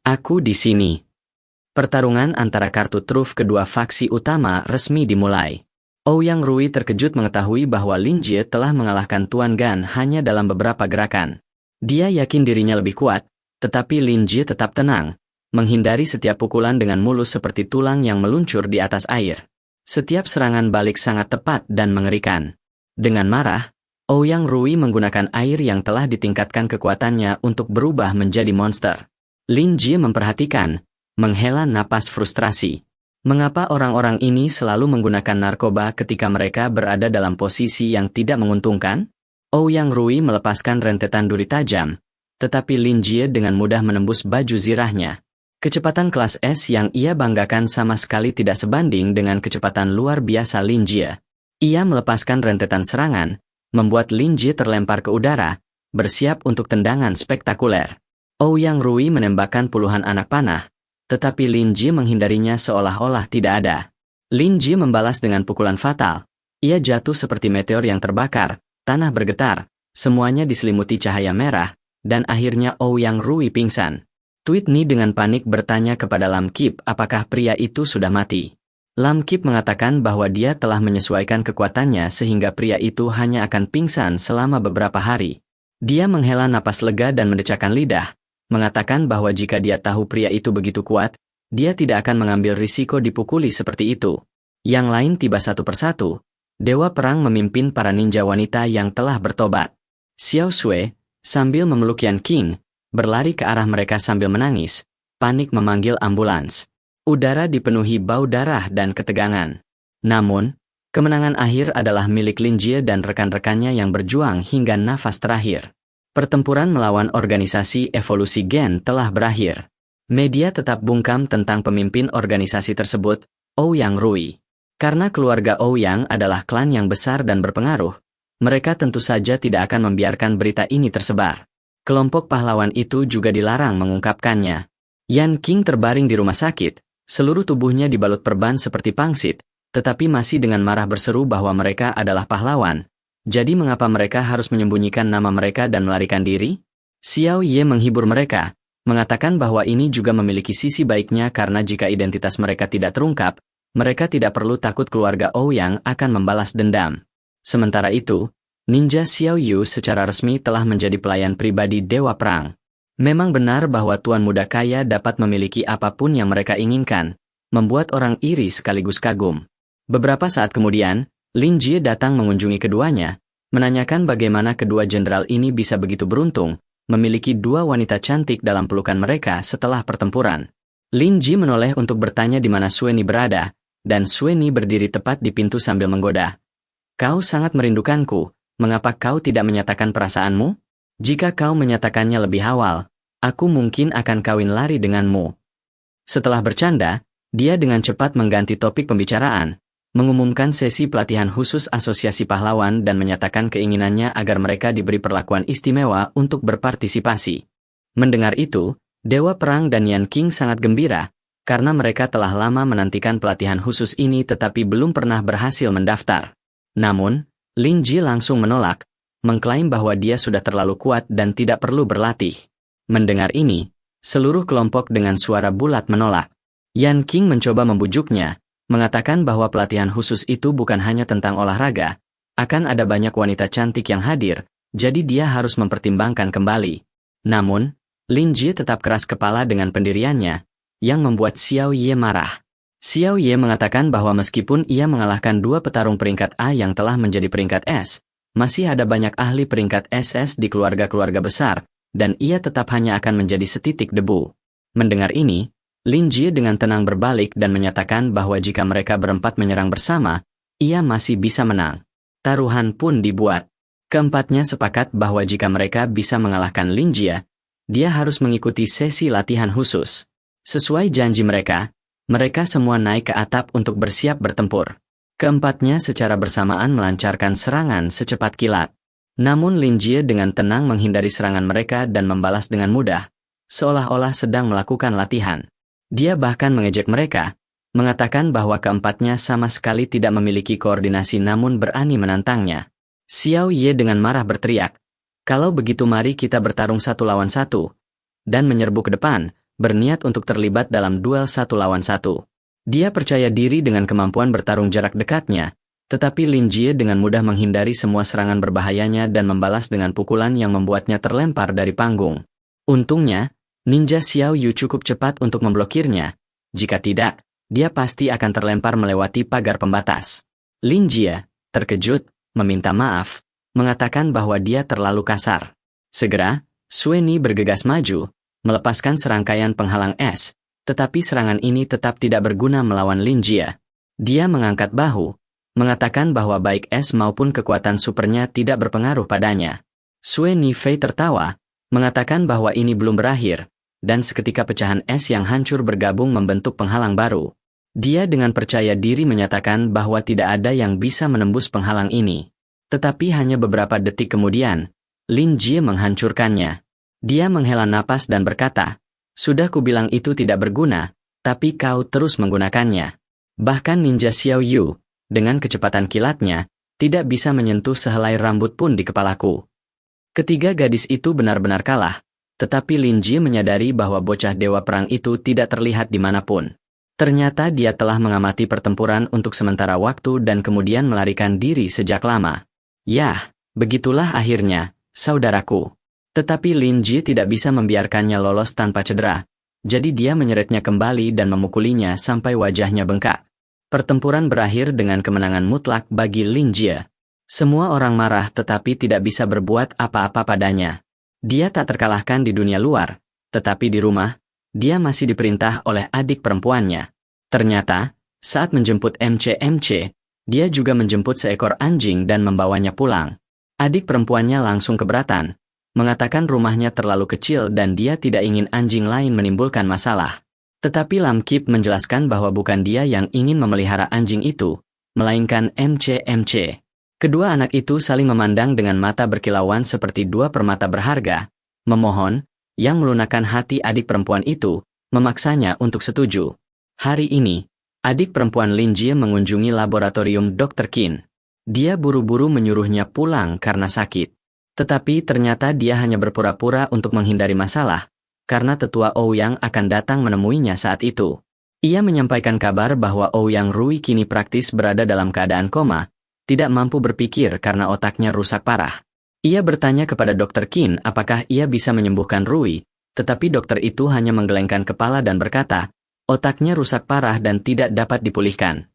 Aku di sini. Pertarungan antara kartu truf kedua faksi utama resmi dimulai. Ouyang Rui terkejut mengetahui bahwa Linjie telah mengalahkan Tuan Gan hanya dalam beberapa gerakan. Dia yakin dirinya lebih kuat, tetapi Linjie tetap tenang, menghindari setiap pukulan dengan mulus seperti tulang yang meluncur di atas air. Setiap serangan balik sangat tepat dan mengerikan. Dengan marah, Ouyang Rui menggunakan air yang telah ditingkatkan kekuatannya untuk berubah menjadi monster. Linjie memperhatikan, menghela napas frustrasi. Mengapa orang-orang ini selalu menggunakan narkoba ketika mereka berada dalam posisi yang tidak menguntungkan? Ouyang Rui melepaskan rentetan duri tajam, tetapi Linjie dengan mudah menembus baju zirahnya. Kecepatan kelas S yang ia banggakan sama sekali tidak sebanding dengan kecepatan luar biasa Linjie. Ia melepaskan rentetan serangan, membuat Linjie terlempar ke udara, bersiap untuk tendangan spektakuler. Ouyang Rui menembakkan puluhan anak panah, tetapi Linjie menghindarinya seolah-olah tidak ada. Linjie membalas dengan pukulan fatal. Ia jatuh seperti meteor yang terbakar, tanah bergetar, semuanya diselimuti cahaya merah, dan akhirnya Ouyang Rui pingsan. Tweetney dengan panik bertanya kepada Lam Kip apakah pria itu sudah mati. Lam Kip mengatakan bahwa dia telah menyesuaikan kekuatannya sehingga pria itu hanya akan pingsan selama beberapa hari. Dia menghela napas lega dan mendecakkan lidah, mengatakan bahwa jika dia tahu pria itu begitu kuat, dia tidak akan mengambil risiko dipukuli seperti itu. Yang lain tiba satu persatu. Dewa Perang memimpin para ninja wanita yang telah bertobat. Xiao Sui, sambil memeluk Yan Qing, berlari ke arah mereka sambil menangis, panik memanggil ambulans. Udara dipenuhi bau darah dan ketegangan. Namun, kemenangan akhir adalah milik Linjie dan rekan-rekannya yang berjuang hingga nafas terakhir. Pertempuran melawan organisasi evolusi gen telah berakhir. Media tetap bungkam tentang pemimpin organisasi tersebut, Ouyang Rui. Karena keluarga Ouyang adalah klan yang besar dan berpengaruh, mereka tentu saja tidak akan membiarkan berita ini tersebar. Kelompok pahlawan itu juga dilarang mengungkapkannya. Yan Qing terbaring di rumah sakit, seluruh tubuhnya dibalut perban seperti pangsit, tetapi masih dengan marah berseru bahwa mereka adalah pahlawan. Jadi mengapa mereka harus menyembunyikan nama mereka dan melarikan diri? Xiao Ye menghibur mereka, mengatakan bahwa ini juga memiliki sisi baiknya karena jika identitas mereka tidak terungkap, mereka tidak perlu takut keluarga Ouyang akan membalas dendam. Sementara itu, Ninja Xiao Yu secara resmi telah menjadi pelayan pribadi Dewa Perang. Memang benar bahwa tuan muda kaya dapat memiliki apapun yang mereka inginkan, membuat orang iri sekaligus kagum. Beberapa saat kemudian, Linjie datang mengunjungi keduanya, menanyakan bagaimana kedua jenderal ini bisa begitu beruntung, memiliki dua wanita cantik dalam pelukan mereka setelah pertempuran. Linjie menoleh untuk bertanya di mana Sueni berada, dan Sueni berdiri tepat di pintu sambil menggoda. Kau sangat merindukanku, mengapa kau tidak menyatakan perasaanmu? Jika kau menyatakannya lebih awal, aku mungkin akan kawin lari denganmu. Setelah bercanda, dia dengan cepat mengganti topik pembicaraan, mengumumkan sesi pelatihan khusus Asosiasi Pahlawan dan menyatakan keinginannya agar mereka diberi perlakuan istimewa untuk berpartisipasi. Mendengar itu, Dewa Perang dan Yan King sangat gembira, karena mereka telah lama menantikan pelatihan khusus ini tetapi belum pernah berhasil mendaftar. Namun, Lin Ji langsung menolak, mengklaim bahwa dia sudah terlalu kuat dan tidak perlu berlatih. Mendengar ini, seluruh kelompok dengan suara bulat menolak. Yan King mencoba membujuknya, mengatakan bahwa pelatihan khusus itu bukan hanya tentang olahraga, akan ada banyak wanita cantik yang hadir, jadi dia harus mempertimbangkan kembali. Namun, Lin Ji tetap keras kepala dengan pendiriannya, yang membuat Xiao Ye marah. Xiao Ye mengatakan bahwa meskipun ia mengalahkan 2 petarung peringkat A yang telah menjadi peringkat S, masih ada banyak ahli peringkat SS di keluarga-keluarga besar, dan ia tetap hanya akan menjadi setitik debu. Mendengar ini, Lin Ji dengan tenang berbalik dan menyatakan bahwa jika mereka berempat menyerang bersama, ia masih bisa menang. Taruhan pun dibuat. Keempatnya sepakat bahwa jika mereka bisa mengalahkan Lin Jie, dia harus mengikuti sesi latihan khusus. Sesuai janji mereka semua naik ke atap untuk bersiap bertempur. Keempatnya secara bersamaan melancarkan serangan secepat kilat. Namun Lin Jie dengan tenang menghindari serangan mereka dan membalas dengan mudah, seolah-olah sedang melakukan latihan. Dia bahkan mengejek mereka, mengatakan bahwa keempatnya sama sekali tidak memiliki koordinasi namun berani menantangnya. Xiao Ye dengan marah berteriak, "Kalau begitu mari kita bertarung 1 lawan 1, dan menyerbu ke depan, berniat untuk terlibat dalam duel 1 lawan 1. Dia percaya diri dengan kemampuan bertarung jarak dekatnya, tetapi Lin Jie dengan mudah menghindari semua serangan berbahayanya dan membalas dengan pukulan yang membuatnya terlempar dari panggung. Untungnya, Ninja Xiao Yu cukup cepat untuk memblokirnya, jika tidak, dia pasti akan terlempar melewati pagar pembatas. Lin Jie, terkejut, meminta maaf, mengatakan bahwa dia terlalu kasar. Segera, Sui Ni bergegas maju, melepaskan serangkaian penghalang es, tetapi serangan ini tetap tidak berguna melawan Lin Jie. Dia mengangkat bahu, mengatakan bahwa baik es maupun kekuatan supernya tidak berpengaruh padanya. Sui Ni Fei tertawa, mengatakan bahwa ini belum berakhir, dan seketika pecahan es yang hancur bergabung membentuk penghalang baru. Dia dengan percaya diri menyatakan bahwa tidak ada yang bisa menembus penghalang ini. Tetapi hanya beberapa detik kemudian, Lin Jie menghancurkannya. Dia menghela napas dan berkata, "Sudah kubilang itu tidak berguna, tapi kau terus menggunakannya." Bahkan Ninja Xiao Yu, dengan kecepatan kilatnya, tidak bisa menyentuh sehelai rambut pun di kepalaku. Ketiga gadis itu benar-benar kalah. Tetapi Lin Jie menyadari bahwa bocah dewa perang itu tidak terlihat dimanapun. Ternyata dia telah mengamati pertempuran untuk sementara waktu dan kemudian melarikan diri sejak lama. Yah, begitulah akhirnya, saudaraku. Tetapi Lin Jie tidak bisa membiarkannya lolos tanpa cedera, jadi dia menyeretnya kembali dan memukulinya sampai wajahnya bengkak. Pertempuran berakhir dengan kemenangan mutlak bagi Lin Jie. Semua orang marah tetapi tidak bisa berbuat apa-apa padanya. Dia tak terkalahkan di dunia luar, tetapi di rumah, dia masih diperintah oleh adik perempuannya. Ternyata, saat menjemput MC, dia juga menjemput seekor anjing dan membawanya pulang. Adik perempuannya langsung keberatan, mengatakan rumahnya terlalu kecil dan dia tidak ingin anjing lain menimbulkan masalah. Tetapi Lam Kip menjelaskan bahwa bukan dia yang ingin memelihara anjing itu, melainkan MC. Kedua anak itu saling memandang dengan mata berkilauan seperti 2 permata berharga, memohon, yang melunakkan hati adik perempuan itu, memaksanya untuk setuju. Hari ini, adik perempuan Lin Jie mengunjungi laboratorium Dr. Qin. Dia buru-buru menyuruhnya pulang karena sakit. Tetapi ternyata dia hanya berpura-pura untuk menghindari masalah, karena tetua Ouyang akan datang menemuinya saat itu. Ia menyampaikan kabar bahwa Ouyang Rui kini praktis berada dalam keadaan koma, tidak mampu berpikir karena otaknya rusak parah. Ia bertanya kepada Dr. Qin apakah ia bisa menyembuhkan Rui, tetapi dokter itu hanya menggelengkan kepala dan berkata, otaknya rusak parah dan tidak dapat dipulihkan.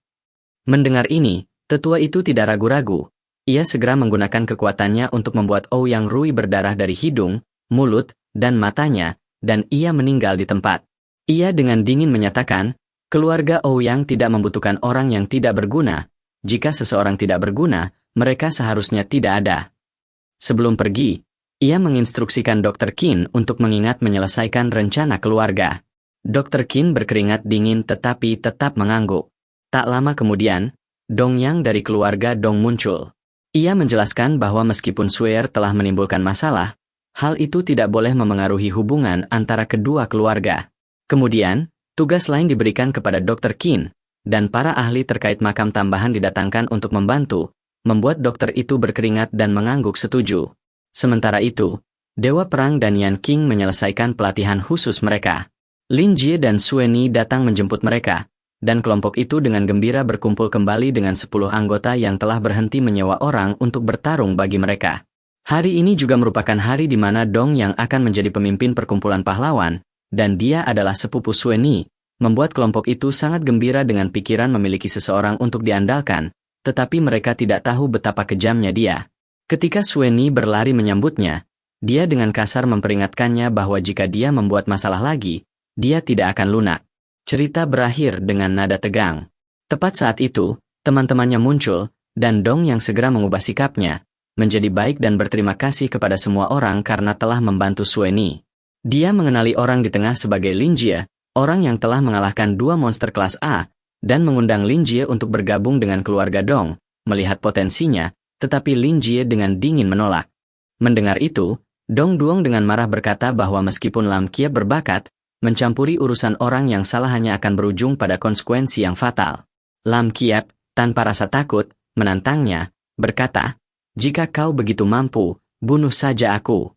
Mendengar ini, tetua itu tidak ragu-ragu. Ia segera menggunakan kekuatannya untuk membuat Ouyang Rui berdarah dari hidung, mulut, dan matanya, dan ia meninggal di tempat. Ia dengan dingin menyatakan, keluarga Ouyang tidak membutuhkan orang yang tidak berguna. Jika seseorang tidak berguna, mereka seharusnya tidak ada. Sebelum pergi, ia menginstruksikan Dr. Qin untuk mengingat menyelesaikan rencana keluarga. Dr. Qin berkeringat dingin tetapi tetap mengangguk. Tak lama kemudian, Dong Yang dari keluarga Dong muncul. Ia menjelaskan bahwa meskipun Sweer telah menimbulkan masalah, hal itu tidak boleh memengaruhi hubungan antara kedua keluarga. Kemudian, tugas lain diberikan kepada Dr. Qin, dan para ahli terkait makam tambahan didatangkan untuk membantu, membuat dokter itu berkeringat dan mengangguk setuju. Sementara itu, Dewa Perang dan Yan Qing menyelesaikan pelatihan khusus mereka. Lin Jie dan Sue Ni datang menjemput mereka, dan kelompok itu dengan gembira berkumpul kembali dengan 10 anggota yang telah berhenti menyewa orang untuk bertarung bagi mereka. Hari ini juga merupakan hari di mana Dong yang akan menjadi pemimpin perkumpulan pahlawan, dan dia adalah sepupu Sue Ni, membuat kelompok itu sangat gembira dengan pikiran memiliki seseorang untuk diandalkan, tetapi mereka tidak tahu betapa kejamnya dia. Ketika Sue Ni berlari menyambutnya, dia dengan kasar memperingatkannya bahwa jika dia membuat masalah lagi, dia tidak akan lunak. Cerita berakhir dengan nada tegang. Tepat saat itu, teman-temannya muncul, dan Dong yang segera mengubah sikapnya, menjadi baik dan berterima kasih kepada semua orang karena telah membantu Sue Ni. Dia mengenali orang di tengah sebagai Lin Jie, orang yang telah mengalahkan 2 monster kelas A, dan mengundang Lin Jie untuk bergabung dengan keluarga Dong, melihat potensinya, tetapi Lin Jie dengan dingin menolak. Mendengar itu, Dong Duong dengan marah berkata bahwa meskipun Lam Kie berbakat, mencampuri urusan orang yang salah hanya akan berujung pada konsekuensi yang fatal. Lam Kiep, tanpa rasa takut, menantangnya, berkata, "Jika kau begitu mampu, bunuh saja aku."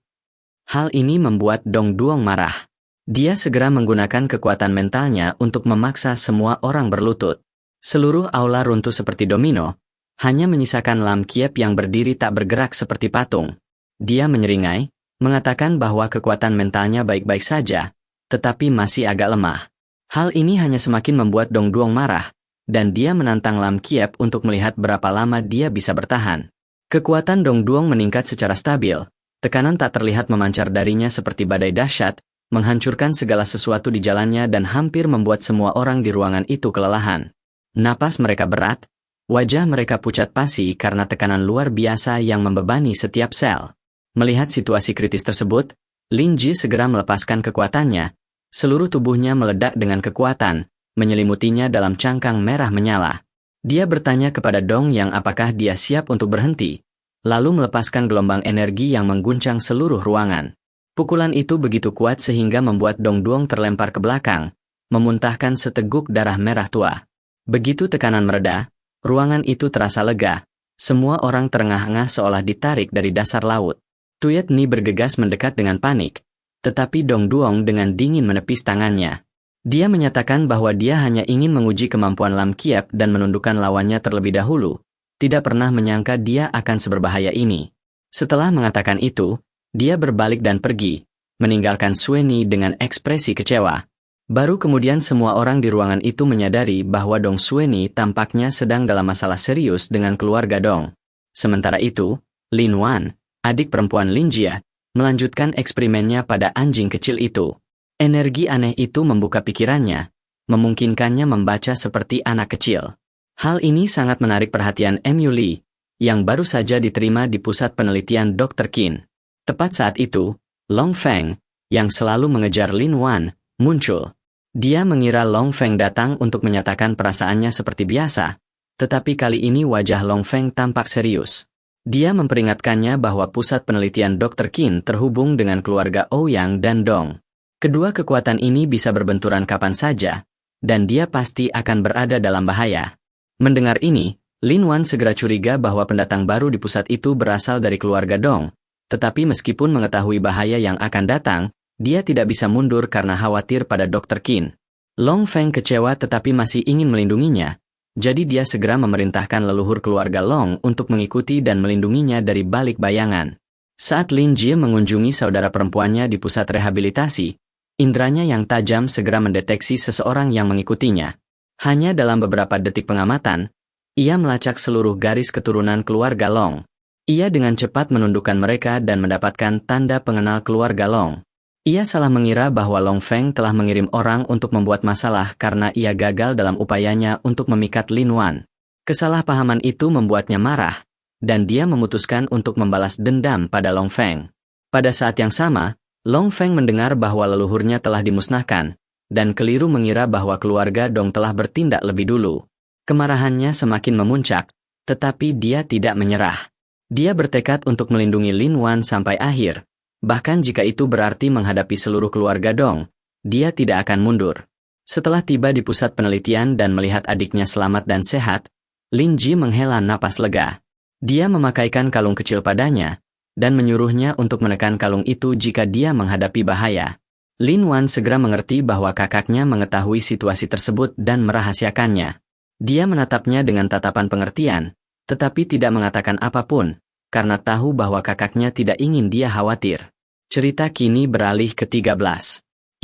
Hal ini membuat Dong Duong marah. Dia segera menggunakan kekuatan mentalnya untuk memaksa semua orang berlutut. Seluruh aula runtuh seperti domino, hanya menyisakan Lam Kiep yang berdiri tak bergerak seperti patung. Dia menyeringai, mengatakan bahwa kekuatan mentalnya baik-baik saja, tetapi masih agak lemah. Hal ini hanya semakin membuat Dong Duong marah, dan dia menantang Lam Kiep untuk melihat berapa lama dia bisa bertahan. Kekuatan Dong Duong meningkat secara stabil, tekanan tak terlihat memancar darinya seperti badai dahsyat, menghancurkan segala sesuatu di jalannya dan hampir membuat semua orang di ruangan itu kelelahan. Napas mereka berat, wajah mereka pucat pasi karena tekanan luar biasa yang membebani setiap sel. Melihat situasi kritis tersebut, Lin Jie segera melepaskan kekuatannya. Seluruh tubuhnya meledak dengan kekuatan, menyelimutinya dalam cangkang merah menyala. Dia bertanya kepada Dong yang apakah dia siap untuk berhenti, lalu melepaskan gelombang energi yang mengguncang seluruh ruangan. Pukulan itu begitu kuat sehingga membuat Dong Duong terlempar ke belakang, memuntahkan seteguk darah merah tua. Begitu tekanan mereda, ruangan itu terasa lega. Semua orang terengah-engah seolah ditarik dari dasar laut. Tuyet Ni bergegas mendekat dengan panik, tetapi Dong Duong dengan dingin menepis tangannya. Dia menyatakan bahwa dia hanya ingin menguji kemampuan Lam Kiep dan menundukkan lawannya terlebih dahulu, tidak pernah menyangka dia akan seberbahaya ini. Setelah mengatakan itu, dia berbalik dan pergi, meninggalkan Sue Ni dengan ekspresi kecewa. Baru kemudian semua orang di ruangan itu menyadari bahwa Dong Sue Ni tampaknya sedang dalam masalah serius dengan keluarga Dong. Sementara itu, Lin Wan, adik perempuan Lin Jie, melanjutkan eksperimennya pada anjing kecil itu. Energi aneh itu membuka pikirannya, memungkinkannya membaca seperti anak kecil. Hal ini sangat menarik perhatian Mu Li, yang baru saja diterima di pusat penelitian Dr. Qin. Tepat saat itu, Long Feng, yang selalu mengejar Lin Wan, muncul. Dia mengira Long Feng datang untuk menyatakan perasaannya seperti biasa, tetapi kali ini wajah Long Feng tampak serius. Dia memperingatkannya bahwa pusat penelitian Dr. Qin terhubung dengan keluarga Ouyang dan Dong. Kedua kekuatan ini bisa berbenturan kapan saja, dan dia pasti akan berada dalam bahaya. Mendengar ini, Lin Wan segera curiga bahwa pendatang baru di pusat itu berasal dari keluarga Dong, tetapi meskipun mengetahui bahaya yang akan datang, dia tidak bisa mundur karena khawatir pada Dr. Qin. Long Feng kecewa tetapi masih ingin melindunginya. Jadi dia segera memerintahkan leluhur keluarga Long untuk mengikuti dan melindunginya dari balik bayangan. Saat Lin Jie mengunjungi saudara perempuannya di pusat rehabilitasi, indranya yang tajam segera mendeteksi seseorang yang mengikutinya. Hanya dalam beberapa detik pengamatan, ia melacak seluruh garis keturunan keluarga Long. Ia dengan cepat menundukkan mereka dan mendapatkan tanda pengenal keluarga Long. Ia salah mengira bahwa Long Feng telah mengirim orang untuk membuat masalah karena ia gagal dalam upayanya untuk memikat Lin Wan. Kesalahpahaman itu membuatnya marah, dan dia memutuskan untuk membalas dendam pada Long Feng. Pada saat yang sama, Long Feng mendengar bahwa leluhurnya telah dimusnahkan, dan keliru mengira bahwa keluarga Dong telah bertindak lebih dulu. Kemarahannya semakin memuncak, tetapi dia tidak menyerah. Dia bertekad untuk melindungi Lin Wan sampai akhir, bahkan jika itu berarti menghadapi seluruh keluarga Dong, dia tidak akan mundur. Setelah tiba di pusat penelitian dan melihat adiknya selamat dan sehat, Lin Ji menghela napas lega. Dia memakaikan kalung kecil padanya, dan menyuruhnya untuk menekan kalung itu jika dia menghadapi bahaya. Lin Wan segera mengerti bahwa kakaknya mengetahui situasi tersebut dan merahasiakannya. Dia menatapnya dengan tatapan pengertian, tetapi tidak mengatakan apapun, karena tahu bahwa kakaknya tidak ingin dia khawatir. Cerita kini beralih ke 13.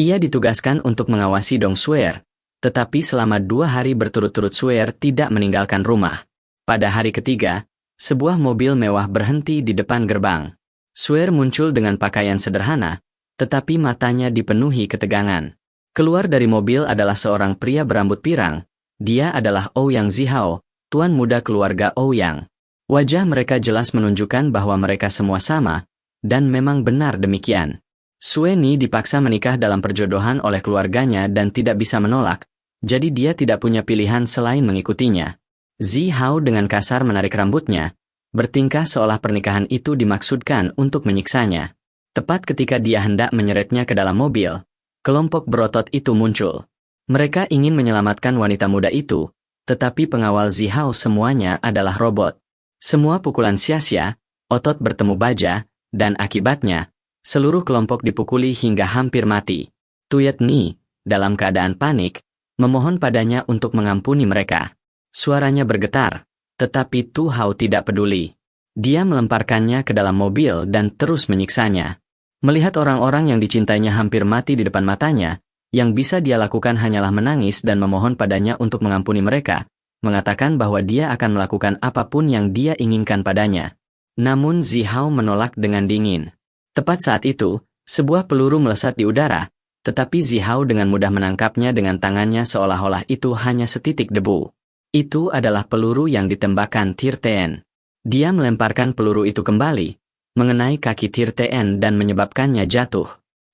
Ia ditugaskan untuk mengawasi Dong Suer, tetapi selama 2 hari berturut-turut Suer tidak meninggalkan rumah. Pada hari ketiga, sebuah mobil mewah berhenti di depan gerbang. Suer muncul dengan pakaian sederhana, tetapi matanya dipenuhi ketegangan. Keluar dari mobil adalah seorang pria berambut pirang. Dia adalah Ouyang Zihao, tuan muda keluarga Ouyang. Wajah mereka jelas menunjukkan bahwa mereka semua sama, dan memang benar demikian. Sueni dipaksa menikah dalam perjodohan oleh keluarganya dan tidak bisa menolak, jadi dia tidak punya pilihan selain mengikutinya. Zihao dengan kasar menarik rambutnya, bertingkah seolah pernikahan itu dimaksudkan untuk menyiksanya. Tepat ketika dia hendak menyeretnya ke dalam mobil, kelompok berotot itu muncul. Mereka ingin menyelamatkan wanita muda itu, tetapi pengawal Zihao semuanya adalah robot. Semua pukulan sia-sia, otot bertemu baja, dan akibatnya, seluruh kelompok dipukuli hingga hampir mati. Tuyet Ni, dalam keadaan panik, memohon padanya untuk mengampuni mereka. Suaranya bergetar, tetapi Tu Hao tidak peduli. Dia melemparkannya ke dalam mobil dan terus menyiksanya. Melihat orang-orang yang dicintainya hampir mati di depan matanya, yang bisa dia lakukan hanyalah menangis dan memohon padanya untuk mengampuni mereka, mengatakan bahwa dia akan melakukan apapun yang dia inginkan padanya. Namun Zihao menolak dengan dingin. Tepat saat itu, sebuah peluru melesat di udara, tetapi Zihao dengan mudah menangkapnya dengan tangannya seolah-olah itu hanya setitik debu. Itu adalah peluru yang ditembakkan Tirten. Dia melemparkan peluru itu kembali, mengenai kaki Tirten dan menyebabkannya jatuh.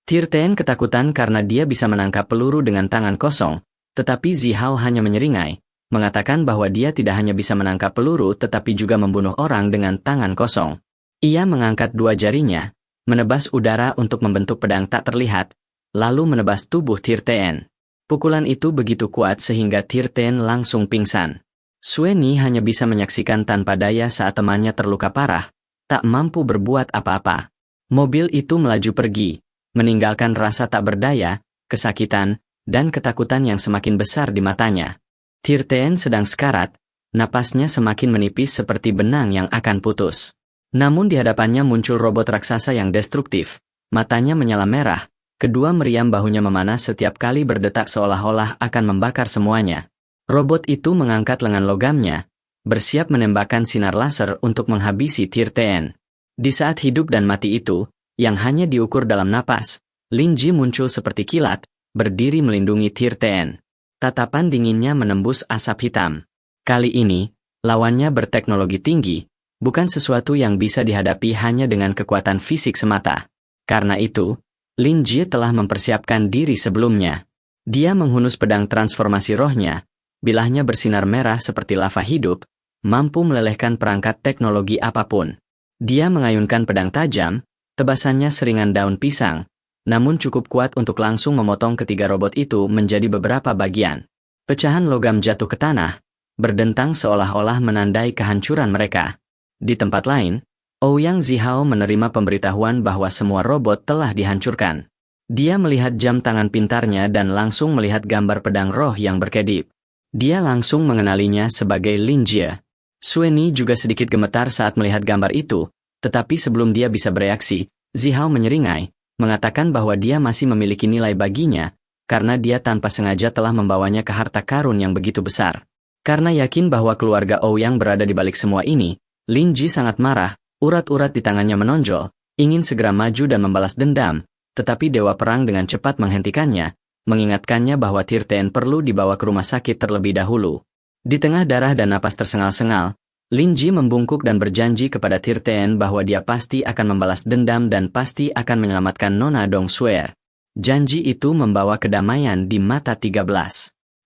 Tirten ketakutan karena dia bisa menangkap peluru dengan tangan kosong, tetapi Zihao hanya menyeringai, mengatakan bahwa dia tidak hanya bisa menangkap peluru tetapi juga membunuh orang dengan tangan kosong. Ia mengangkat 2 jarinya, menebas udara untuk membentuk pedang tak terlihat, lalu menebas tubuh Tirten. Pukulan itu begitu kuat sehingga Tirten langsung pingsan. Sueni hanya bisa menyaksikan tanpa daya saat temannya terluka parah, tak mampu berbuat apa-apa. Mobil itu melaju pergi, meninggalkan rasa tak berdaya, kesakitan, dan ketakutan yang semakin besar di matanya. Tirten sedang sekarat, napasnya semakin menipis seperti benang yang akan putus. Namun di hadapannya muncul robot raksasa yang destruktif, matanya menyala merah, kedua meriam bahunya memanas setiap kali berdetak seolah-olah akan membakar semuanya. Robot itu mengangkat lengan logamnya, bersiap menembakkan sinar laser untuk menghabisi Tirten. Di saat hidup dan mati itu, yang hanya diukur dalam napas, Lin Ji muncul seperti kilat, berdiri melindungi Tirten. Tatapan dinginnya menembus asap hitam. Kali ini, lawannya berteknologi tinggi, bukan sesuatu yang bisa dihadapi hanya dengan kekuatan fisik semata. Karena itu, Lin Ji telah mempersiapkan diri sebelumnya. Dia menghunus pedang transformasi rohnya, bilahnya bersinar merah seperti lava hidup, mampu melelehkan perangkat teknologi apapun. Dia mengayunkan pedang tajam, tebasannya seringan daun pisang, namun cukup kuat untuk langsung memotong ketiga robot itu menjadi beberapa bagian. Pecahan logam jatuh ke tanah, berdentang seolah-olah menandai kehancuran mereka. Di tempat lain, Ouyang Zihao menerima pemberitahuan bahwa semua robot telah dihancurkan. Dia melihat jam tangan pintarnya dan langsung melihat gambar pedang roh yang berkedip. Dia langsung mengenalinya sebagai Lin Jie. Sueni juga sedikit gemetar saat melihat gambar itu, tetapi sebelum dia bisa bereaksi, Zihao menyeringai, mengatakan bahwa dia masih memiliki nilai baginya, karena dia tanpa sengaja telah membawanya ke harta karun yang begitu besar. Karena yakin bahwa keluarga Ouyang berada di balik semua ini, Lin Ji sangat marah, urat-urat di tangannya menonjol, ingin segera maju dan membalas dendam, tetapi Dewa Perang dengan cepat menghentikannya, mengingatkannya bahwa Tirten perlu dibawa ke rumah sakit terlebih dahulu. Di tengah darah dan napas tersengal-sengal, Lin Ji membungkuk dan berjanji kepada Tirten bahwa dia pasti akan membalas dendam dan pasti akan menyelamatkan Nona Dong Suer. Janji itu membawa kedamaian di mata 13.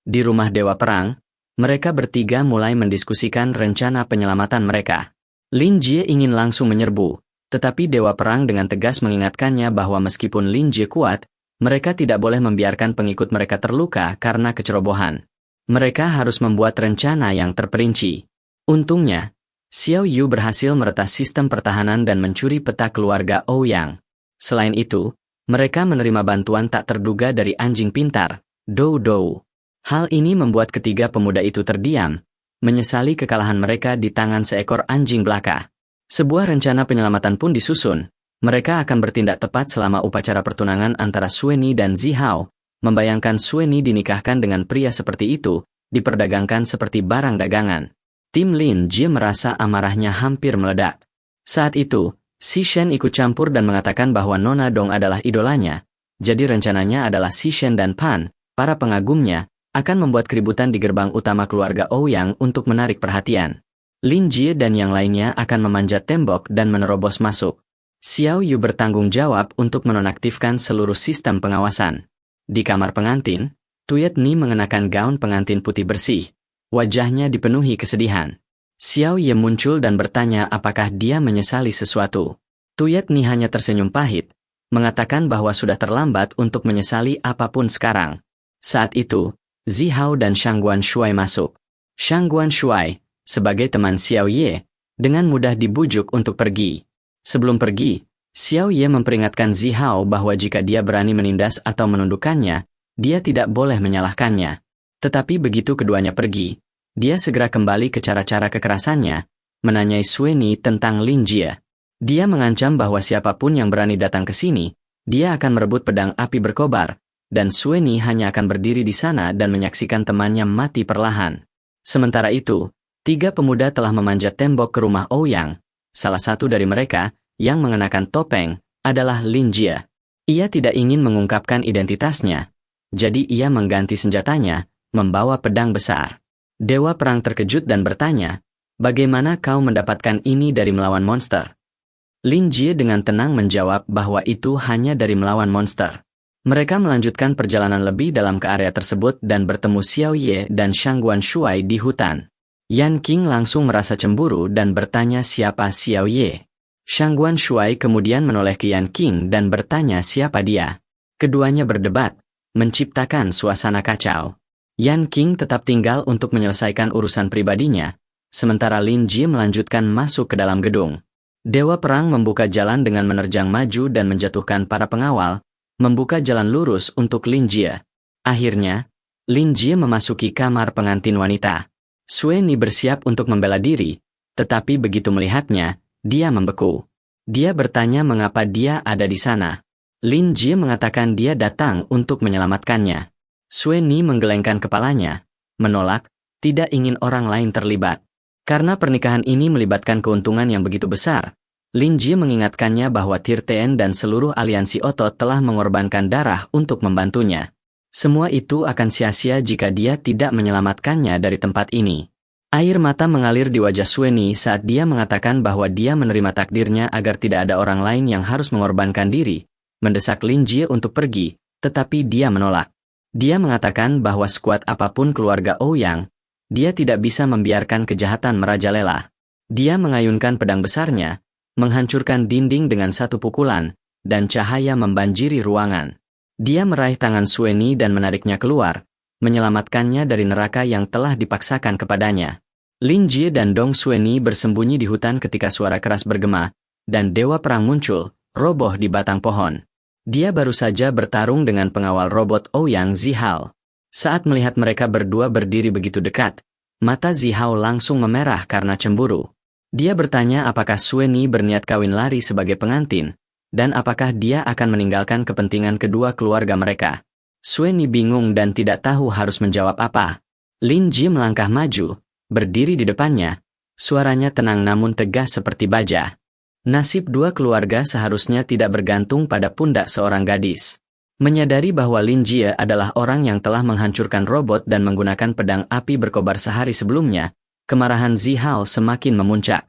Di rumah Dewa Perang, Mereka bertiga mulai mendiskusikan rencana penyelamatan mereka. Lin Jie ingin langsung menyerbu, tetapi Dewa Perang dengan tegas mengingatkannya bahwa meskipun Lin Jie kuat, mereka tidak boleh membiarkan pengikut mereka terluka karena kecerobohan. Mereka harus membuat rencana yang terperinci. Untungnya, Xiao Yu berhasil meretas sistem pertahanan dan mencuri peta keluarga Ouyang. Selain itu, mereka menerima bantuan tak terduga dari anjing pintar, Dou Dou. Hal ini membuat ketiga pemuda itu terdiam, menyesali kekalahan mereka di tangan seekor anjing belaka. Sebuah rencana penyelamatan pun disusun. Mereka akan bertindak tepat selama upacara pertunangan antara Sueni dan Zihao. Membayangkan Sueni dinikahkan dengan pria seperti itu, diperdagangkan seperti barang dagangan. Tim Lin Jie merasa amarahnya hampir meledak. Saat itu, Si Shen ikut campur dan mengatakan bahwa Nona Dong adalah idolanya. Jadi rencananya adalah Si Shen dan Pan, para pengagumnya, akan membuat keributan di gerbang utama keluarga Ouyang untuk menarik perhatian. Lin Jie dan yang lainnya akan memanjat tembok dan menerobos masuk. Xiao Yu bertanggung jawab untuk menonaktifkan seluruh sistem pengawasan. Di kamar pengantin, Tuyet Ni mengenakan gaun pengantin putih bersih. Wajahnya dipenuhi kesedihan. Xiao Ye muncul dan bertanya apakah dia menyesali sesuatu. Tuyet Ni hanya tersenyum pahit, mengatakan bahwa sudah terlambat untuk menyesali apapun sekarang. Saat itu, Zihao dan Shangguan Shuai masuk. Shangguan Shuai, sebagai teman Xiao Ye, dengan mudah dibujuk untuk pergi. Sebelum pergi, Xiao Ye memperingatkan Zihao bahwa jika dia berani menindas atau menundukkannya, dia tidak boleh menyalahkannya. Tetapi begitu keduanya pergi, dia segera kembali ke cara-cara kekerasannya, menanyai Sueni tentang Lin Jie. Dia mengancam bahwa siapapun yang berani datang ke sini, dia akan merebut pedang api berkobar, dan Sueni hanya akan berdiri di sana dan menyaksikan temannya mati perlahan. Sementara itu, tiga pemuda telah memanjat tembok ke rumah Ouyang. Salah satu dari mereka, yang mengenakan topeng, adalah Lin Jie. Ia tidak ingin mengungkapkan identitasnya, jadi ia mengganti senjatanya, membawa pedang besar. Dewa Perang terkejut dan bertanya, bagaimana kau mendapatkan ini dari melawan monster? Lin Jie dengan tenang menjawab bahwa itu hanya dari melawan monster. Mereka melanjutkan perjalanan lebih dalam ke area tersebut dan bertemu Xiao Ye dan Shangguan Shuai di hutan. Yan Qing langsung merasa cemburu dan bertanya siapa Xiao Ye. Shangguan Shuai kemudian menoleh ke Yan Qing dan bertanya siapa dia. Keduanya berdebat, menciptakan suasana kacau. Yan Qing tetap tinggal untuk menyelesaikan urusan pribadinya, sementara Lin Jie melanjutkan masuk ke dalam gedung. Dewa Perang membuka jalan dengan menerjang maju dan menjatuhkan para pengawal, membuka jalan lurus untuk Lin Jie. Akhirnya, Lin Jie memasuki kamar pengantin wanita. Sueni bersiap untuk membela diri, tetapi begitu melihatnya, dia membeku. Dia bertanya mengapa dia ada di sana. Lin Jie mengatakan dia datang untuk menyelamatkannya. Sueni menggelengkan kepalanya, menolak, tidak ingin orang lain terlibat. Karena pernikahan ini melibatkan keuntungan yang begitu besar, Lin Jie mengingatkannya bahwa Tirten dan seluruh aliansi otot telah mengorbankan darah untuk membantunya. Semua itu akan sia-sia jika dia tidak menyelamatkannya dari tempat ini. Air mata mengalir di wajah Sueni saat dia mengatakan bahwa dia menerima takdirnya agar tidak ada orang lain yang harus mengorbankan diri, mendesak Lin Jie untuk pergi, tetapi dia menolak. Dia mengatakan bahwa sekuat apapun keluarga Ouyang, dia tidak bisa membiarkan kejahatan merajalela. Dia mengayunkan pedang besarnya, menghancurkan dinding dengan satu pukulan, dan cahaya membanjiri ruangan. Dia meraih tangan Sueni dan menariknya keluar, menyelamatkannya dari neraka yang telah dipaksakan kepadanya. Lin Jie dan Dong Sueni bersembunyi di hutan ketika suara keras bergema, dan Dewa Perang muncul, roboh di batang pohon. Dia baru saja bertarung dengan pengawal robot Ouyang Zihao. Saat melihat mereka berdua berdiri begitu dekat, mata Zihao langsung memerah karena cemburu. Dia bertanya apakah Sueni berniat kawin lari sebagai pengantin, dan apakah dia akan meninggalkan kepentingan kedua keluarga mereka. Sueni bingung dan tidak tahu harus menjawab apa. Lin Jie melangkah maju, berdiri di depannya. Suaranya tenang namun tegas seperti baja. Nasib dua keluarga seharusnya tidak bergantung pada pundak seorang gadis. Menyadari bahwa Lin Jie adalah orang yang telah menghancurkan robot dan menggunakan pedang api berkobar sehari sebelumnya, kemarahan Zihao semakin memuncak.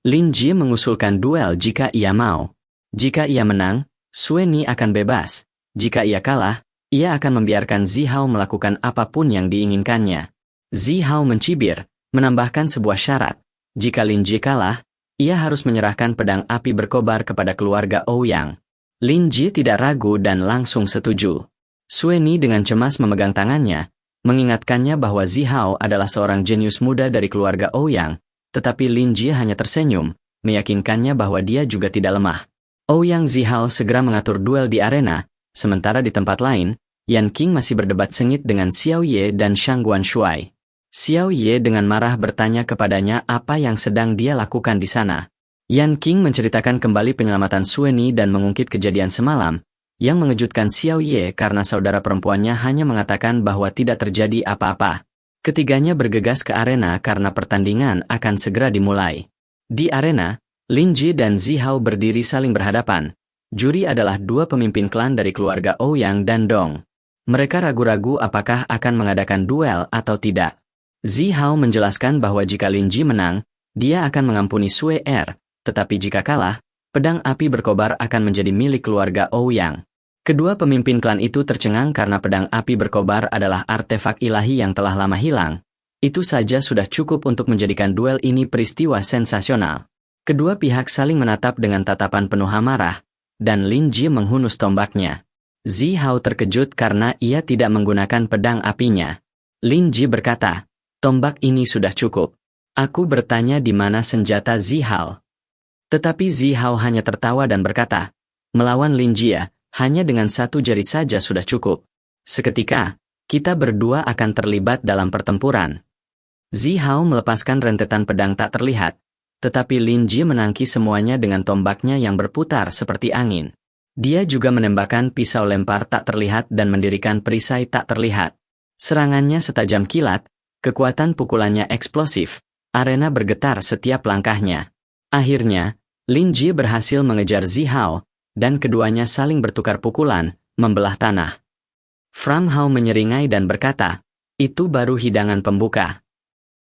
Lin Jie mengusulkan duel jika ia mau. Jika ia menang, Sueni akan bebas. Jika ia kalah, ia akan membiarkan Zihao melakukan apapun yang diinginkannya. Zihao mencibir, menambahkan sebuah syarat. Jika Lin Ji kalah, ia harus menyerahkan pedang api berkobar kepada keluarga Ouyang. Lin Ji tidak ragu dan langsung setuju. Sue Ni dengan cemas memegang tangannya, mengingatkannya bahwa Zihao adalah seorang jenius muda dari keluarga Ouyang, tetapi Lin Ji hanya tersenyum, meyakinkannya bahwa dia juga tidak lemah. Ouyang Zihao segera mengatur duel di arena, sementara di tempat lain, Yan Qing masih berdebat sengit dengan Xiao Ye dan Shang Guanshuai. Xiao Ye dengan marah bertanya kepadanya apa yang sedang dia lakukan di sana. Yan Qing menceritakan kembali penyelamatan Sue Ni dan mengungkit kejadian semalam, yang mengejutkan Xiao Ye karena saudara perempuannya hanya mengatakan bahwa tidak terjadi apa-apa. Ketiganya bergegas ke arena karena pertandingan akan segera dimulai. Di arena, Lin Ji dan Zihao berdiri saling berhadapan. Juri adalah dua pemimpin klan dari keluarga Ouyang dan Dong. Mereka ragu-ragu apakah akan mengadakan duel atau tidak. Zihao menjelaskan bahwa jika Lin Ji menang, dia akan mengampuni Sue Er, tetapi jika kalah, pedang api berkobar akan menjadi milik keluarga Ouyang. Kedua pemimpin klan itu tercengang karena pedang api berkobar adalah artefak ilahi yang telah lama hilang. Itu saja sudah cukup untuk menjadikan duel ini peristiwa sensasional. Kedua pihak saling menatap dengan tatapan penuh amarah, dan Lin Ji menghunus tombaknya. Zihao terkejut karena ia tidak menggunakan pedang apinya. Lin Ji berkata, "Tombak ini sudah cukup." Aku bertanya di mana senjata Zihao. Tetapi Zihao hanya tertawa dan berkata, "Melawan Lin Ji ya, hanya dengan satu jari saja sudah cukup. Seketika, kita berdua akan terlibat dalam pertempuran." Zihao melepaskan rentetan pedang tak terlihat, tetapi Lin Ji menangki semuanya dengan tombaknya yang berputar seperti angin. Dia juga menembakkan pisau lempar tak terlihat dan mendirikan perisai tak terlihat. Serangannya setajam kilat, kekuatan pukulannya eksplosif, arena bergetar setiap langkahnya. Akhirnya, Lin Ji berhasil mengejar Zihao, dan keduanya saling bertukar pukulan, membelah tanah. Fram Hao menyeringai dan berkata, "Itu baru hidangan pembuka."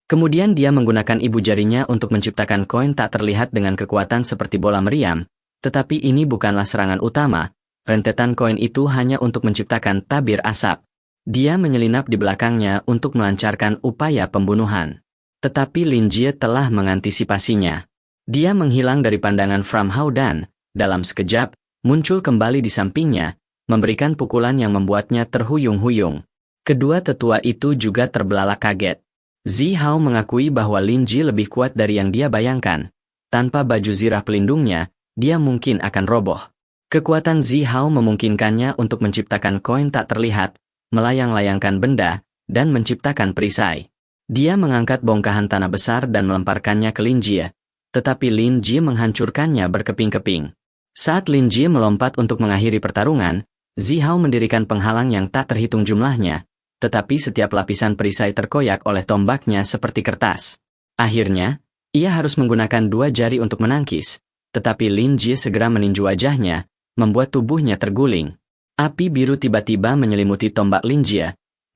Kemudian dia menggunakan ibu jarinya untuk menciptakan koin tak terlihat dengan kekuatan seperti bola meriam, tetapi ini bukanlah serangan utama, rentetan koin itu hanya untuk menciptakan tabir asap. Dia menyelinap di belakangnya untuk melancarkan upaya pembunuhan. Tetapi Lin Ji telah mengantisipasinya. Dia menghilang dari pandangan Fram Hao dan, dalam sekejap, muncul kembali di sampingnya, memberikan pukulan yang membuatnya terhuyung-huyung. Kedua tetua itu juga terbelalak kaget. Zihao mengakui bahwa Lin Ji lebih kuat dari yang dia bayangkan. Tanpa baju zirah pelindungnya, dia mungkin akan roboh. Kekuatan Zihao memungkinkannya untuk menciptakan koin tak terlihat, melayang-layangkan benda, dan menciptakan perisai. Dia mengangkat bongkahan tanah besar dan melemparkannya ke Lin Ji, tetapi Lin Ji menghancurkannya berkeping-keping. Saat Lin Ji melompat untuk mengakhiri pertarungan, Zihao mendirikan penghalang yang tak terhitung jumlahnya, tetapi setiap lapisan perisai terkoyak oleh tombaknya seperti kertas. Akhirnya, ia harus menggunakan dua jari untuk menangkis, tetapi Lin Ji segera meninju wajahnya, membuat tubuhnya terguling. Api biru tiba-tiba menyelimuti tombak Lin Ji,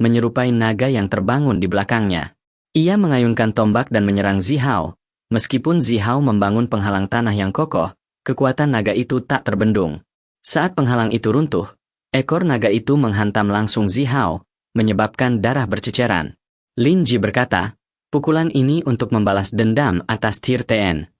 menyerupai naga yang terbangun di belakangnya. Ia mengayunkan tombak dan menyerang Zihao. Meskipun Zihao membangun penghalang tanah yang kokoh, kekuatan naga itu tak terbendung. Saat penghalang itu runtuh, ekor naga itu menghantam langsung Zihao, menyebabkan darah berceceran. Lin Ji berkata, "Pukulan ini untuk membalas dendam atas Tir Tn."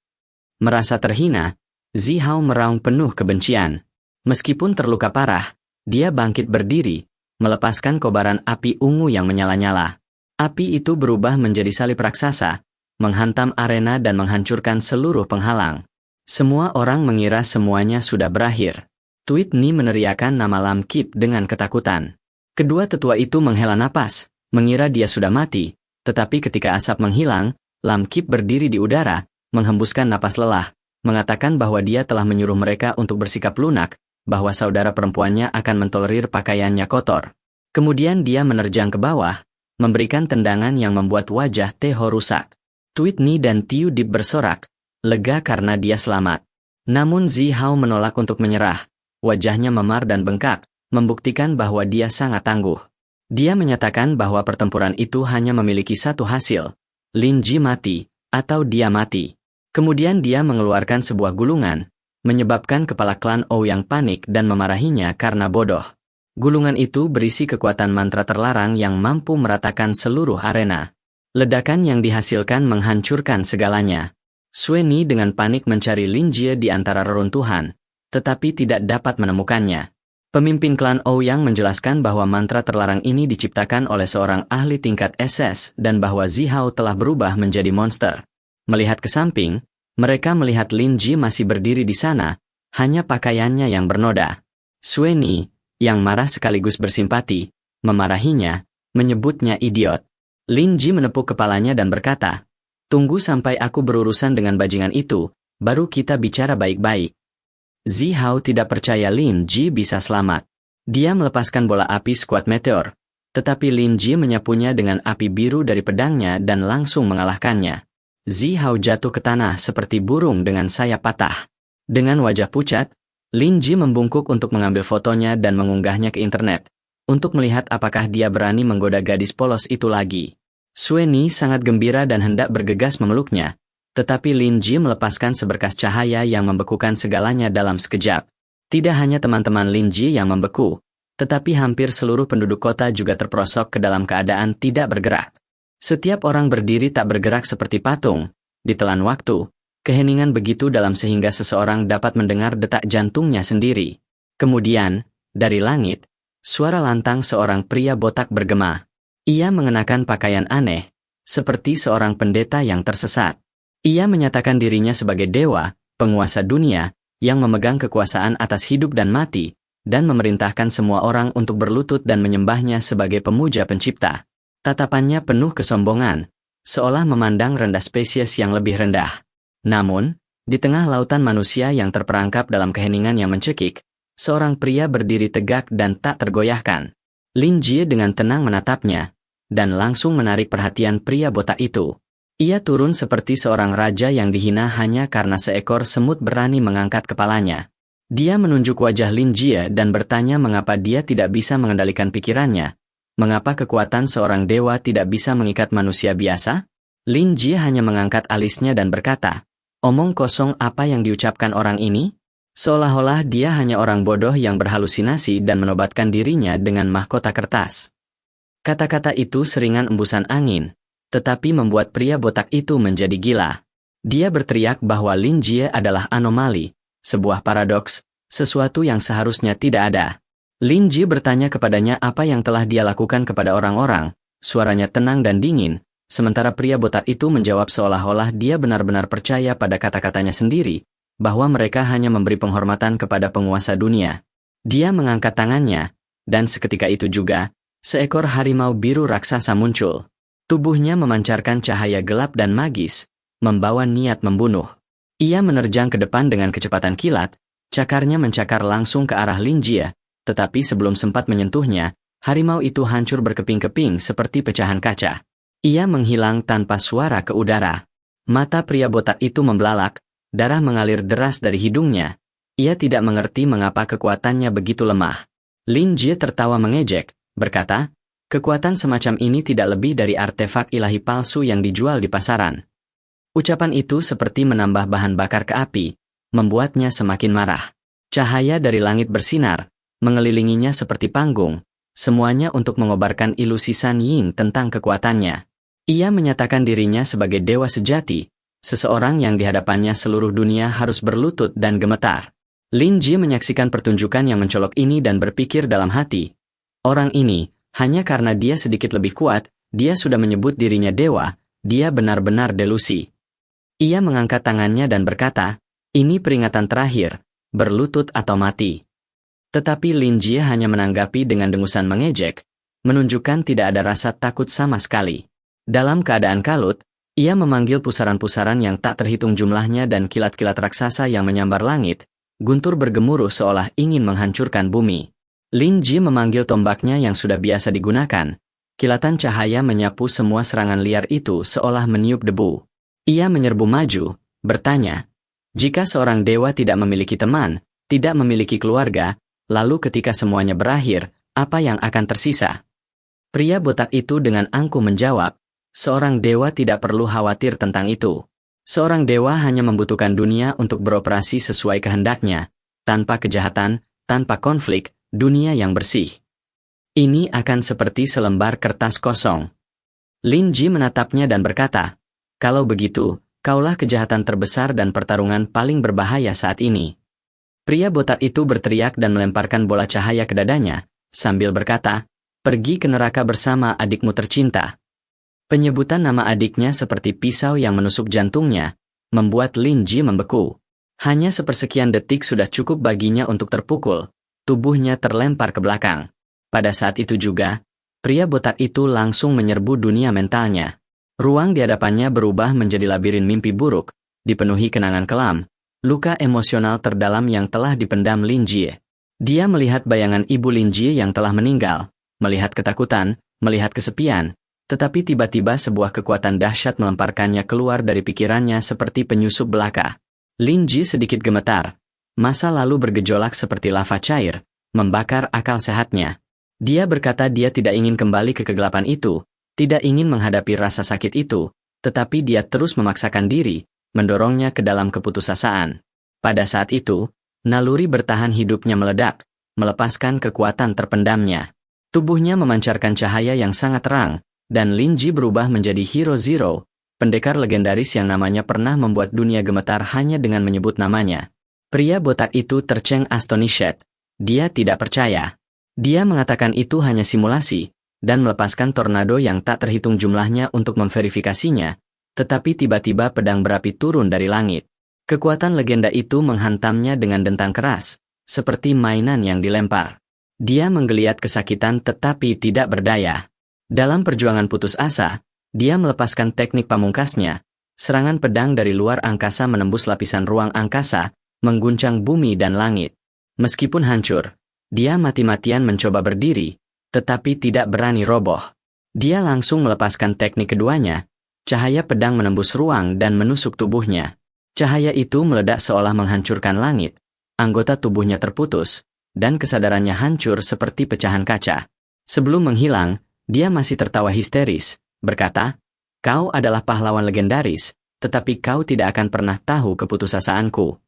Merasa terhina, Zihao meraung penuh kebencian. Meskipun terluka parah, dia bangkit berdiri, melepaskan kobaran api ungu yang menyala-nyala. Api itu berubah menjadi salib raksasa, menghantam arena dan menghancurkan seluruh penghalang. Semua orang mengira semuanya sudah berakhir. Tuit Ni meneriakan nama Lam Kip dengan ketakutan. Kedua tetua itu menghela napas, mengira dia sudah mati, tetapi ketika asap menghilang, Lam Kip berdiri di udara, menghembuskan napas lelah, mengatakan bahwa dia telah menyuruh mereka untuk bersikap lunak, bahwa saudara perempuannya akan mentolerir pakaiannya kotor. Kemudian dia menerjang ke bawah, memberikan tendangan yang membuat wajah Teho rusak. Tuit Ni dan Tiu Dip bersorak, lega karena dia selamat. Namun Zihao menolak untuk menyerah, wajahnya memar dan bengkak, membuktikan bahwa dia sangat tangguh. Dia menyatakan bahwa pertempuran itu hanya memiliki satu hasil, Lin Ji mati, atau dia mati. Kemudian dia mengeluarkan sebuah gulungan, menyebabkan kepala klan Ouyang panik dan memarahinya karena bodoh. Gulungan itu berisi kekuatan mantra terlarang yang mampu meratakan seluruh arena. Ledakan yang dihasilkan menghancurkan segalanya. Sueni dengan panik mencari Lin Jie di antara reruntuhan, tetapi tidak dapat menemukannya. Pemimpin klan Ouyang menjelaskan bahwa mantra terlarang ini diciptakan oleh seorang ahli tingkat SS dan bahwa Zihao telah berubah menjadi monster. Melihat ke samping, mereka melihat Lin Jie masih berdiri di sana, hanya pakaiannya yang bernoda. Sueni, yang marah sekaligus bersimpati, memarahinya, menyebutnya idiot. Lin Jie menepuk kepalanya dan berkata, "Tunggu sampai aku berurusan dengan bajingan itu, baru kita bicara baik-baik." Zihao tidak percaya Lin Jie bisa selamat. Dia melepaskan bola api skuad meteor, tetapi Lin Jie menyapunya dengan api biru dari pedangnya dan langsung mengalahkannya. Zihao jatuh ke tanah seperti burung dengan sayap patah. Dengan wajah pucat, Lin Jie membungkuk untuk mengambil fotonya dan mengunggahnya ke internet, untuk melihat apakah dia berani menggoda gadis polos itu lagi. Sueni sangat gembira dan hendak bergegas memeluknya, tetapi Lin Jie melepaskan seberkas cahaya yang membekukan segalanya dalam sekejap. Tidak hanya teman-teman Lin Jie yang membeku, tetapi hampir seluruh penduduk kota juga terperosok ke dalam keadaan tidak bergerak. Setiap orang berdiri tak bergerak seperti patung, ditelan waktu, keheningan begitu dalam sehingga seseorang dapat mendengar detak jantungnya sendiri. Kemudian, dari langit, suara lantang seorang pria botak bergema. Ia mengenakan pakaian aneh, seperti seorang pendeta yang tersesat. Ia menyatakan dirinya sebagai dewa, penguasa dunia, yang memegang kekuasaan atas hidup dan mati, dan memerintahkan semua orang untuk berlutut dan menyembahnya sebagai pemuja pencipta. Tatapannya penuh kesombongan, seolah memandang rendah spesies yang lebih rendah. Namun, di tengah lautan manusia yang terperangkap dalam keheningan yang mencekik, seorang pria berdiri tegak dan tak tergoyahkan. Lin Jie dengan tenang menatapnya, dan langsung menarik perhatian pria botak itu. Ia turun seperti seorang raja yang dihina hanya karena seekor semut berani mengangkat kepalanya. Dia menunjuk wajah Lin Jie dan bertanya mengapa dia tidak bisa mengendalikan pikirannya. Mengapa kekuatan seorang dewa tidak bisa mengikat manusia biasa? Lin Jie hanya mengangkat alisnya dan berkata, "Omong kosong apa yang diucapkan orang ini?" Seolah-olah dia hanya orang bodoh yang berhalusinasi dan menobatkan dirinya dengan mahkota kertas. Kata-kata itu seringan embusan angin, tetapi membuat pria botak itu menjadi gila. Dia berteriak bahwa Lin Jie adalah anomali, sebuah paradoks, sesuatu yang seharusnya tidak ada. Lin Jie bertanya kepadanya apa yang telah dia lakukan kepada orang-orang, suaranya tenang dan dingin, sementara pria botak itu menjawab seolah-olah dia benar-benar percaya pada kata-katanya sendiri, bahwa mereka hanya memberi penghormatan kepada penguasa dunia. Dia mengangkat tangannya, dan seketika itu juga, seekor harimau biru raksasa muncul. Tubuhnya memancarkan cahaya gelap dan magis, membawa niat membunuh. Ia menerjang ke depan dengan kecepatan kilat, cakarnya mencakar langsung ke arah Lin Jie, tetapi sebelum sempat menyentuhnya, harimau itu hancur berkeping-keping seperti pecahan kaca. Ia menghilang tanpa suara ke udara. Mata pria botak itu membelalak, darah mengalir deras dari hidungnya. Ia tidak mengerti mengapa kekuatannya begitu lemah. Lin Jie tertawa mengejek, berkata, "Kekuatan semacam ini tidak lebih dari artefak ilahi palsu yang dijual di pasaran." Ucapan itu seperti menambah bahan bakar ke api, membuatnya semakin marah. Cahaya dari langit bersinar, mengelilinginya seperti panggung, semuanya untuk mengobarkan ilusi San Ying tentang kekuatannya. Ia menyatakan dirinya sebagai dewa sejati, seseorang yang di hadapannya seluruh dunia harus berlutut dan gemetar. Lin Jie menyaksikan pertunjukan yang mencolok ini dan berpikir dalam hati, orang ini, hanya karena dia sedikit lebih kuat, dia sudah menyebut dirinya dewa, dia benar-benar delusi. Ia mengangkat tangannya dan berkata, "Ini peringatan terakhir, berlutut atau mati." Tetapi Lin Jie hanya menanggapi dengan dengusan mengejek, menunjukkan tidak ada rasa takut sama sekali. Dalam keadaan kalut, ia memanggil pusaran-pusaran yang tak terhitung jumlahnya dan kilat-kilat raksasa yang menyambar langit, guntur bergemuruh seolah ingin menghancurkan bumi. Lin Jie memanggil tombaknya yang sudah biasa digunakan. Kilatan cahaya menyapu semua serangan liar itu seolah meniup debu. Ia menyerbu maju, bertanya, "Jika seorang dewa tidak memiliki teman, tidak memiliki keluarga, lalu ketika semuanya berakhir, apa yang akan tersisa?" Pria botak itu dengan angkuh menjawab, "Seorang dewa tidak perlu khawatir tentang itu. Seorang dewa hanya membutuhkan dunia untuk beroperasi sesuai kehendaknya, tanpa kejahatan, tanpa konflik, dunia yang bersih. Ini akan seperti selembar kertas kosong." Lin Ji menatapnya dan berkata, "Kalau begitu, kaulah kejahatan terbesar dan pertarungan paling berbahaya saat ini." Pria botak itu berteriak dan melemparkan bola cahaya ke dadanya, sambil berkata, "Pergi ke neraka bersama adikmu tercinta." Penyebutan nama adiknya seperti pisau yang menusuk jantungnya, membuat Lin Ji membeku. Hanya sepersekian detik sudah cukup baginya untuk terpukul, tubuhnya terlempar ke belakang. Pada saat itu juga, pria botak itu langsung menyerbu dunia mentalnya. Ruang di hadapannya berubah menjadi labirin mimpi buruk, dipenuhi kenangan kelam, luka emosional terdalam yang telah dipendam Lin Ji. Dia melihat bayangan ibu Lin Ji yang telah meninggal, melihat ketakutan, melihat kesepian, tetapi tiba-tiba sebuah kekuatan dahsyat melemparkannya keluar dari pikirannya seperti penyusup belaka. Lin Ji sedikit gemetar. Masa lalu bergejolak seperti lava cair, membakar akal sehatnya. Dia berkata dia tidak ingin kembali ke kegelapan itu, tidak ingin menghadapi rasa sakit itu, tetapi dia terus memaksakan diri, mendorongnya ke dalam keputusasaan. Pada saat itu, naluri bertahan hidupnya meledak, melepaskan kekuatan terpendamnya. Tubuhnya memancarkan cahaya yang sangat terang, dan Lin Ji berubah menjadi Hero Zero, pendekar legendaris yang namanya pernah membuat dunia gemetar hanya dengan menyebut namanya. Pria botak itu terceng astonished. Dia tidak percaya. Dia mengatakan itu hanya simulasi, dan melepaskan tornado yang tak terhitung jumlahnya untuk memverifikasinya, tetapi tiba-tiba pedang berapi turun dari langit. Kekuatan legenda itu menghantamnya dengan dentang keras, seperti mainan yang dilempar. Dia menggeliat kesakitan tetapi tidak berdaya. Dalam perjuangan putus asa, dia melepaskan teknik pamungkasnya, serangan pedang dari luar angkasa menembus lapisan ruang angkasa, mengguncang bumi dan langit. Meskipun hancur, dia mati-matian mencoba berdiri, tetapi tidak berani roboh. Dia langsung melepaskan teknik keduanya, cahaya pedang menembus ruang dan menusuk tubuhnya. Cahaya itu meledak seolah menghancurkan langit, anggota tubuhnya terputus, dan kesadarannya hancur seperti pecahan kaca. Sebelum menghilang, dia masih tertawa histeris, berkata, "Kau adalah pahlawan legendaris, tetapi kau tidak akan pernah tahu keputusasaanku."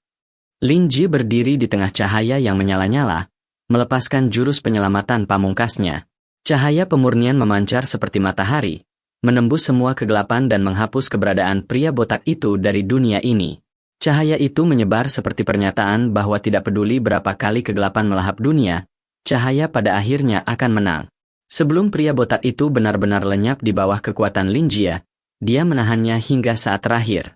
Lin Ji berdiri di tengah cahaya yang menyala-nyala, melepaskan jurus penyelamatan pamungkasnya. Cahaya pemurnian memancar seperti matahari, menembus semua kegelapan dan menghapus keberadaan pria botak itu dari dunia ini. Cahaya itu menyebar seperti pernyataan bahwa tidak peduli berapa kali kegelapan melahap dunia, cahaya pada akhirnya akan menang. Sebelum pria botak itu benar-benar lenyap di bawah kekuatan Lin Jie, dia menahannya hingga saat terakhir.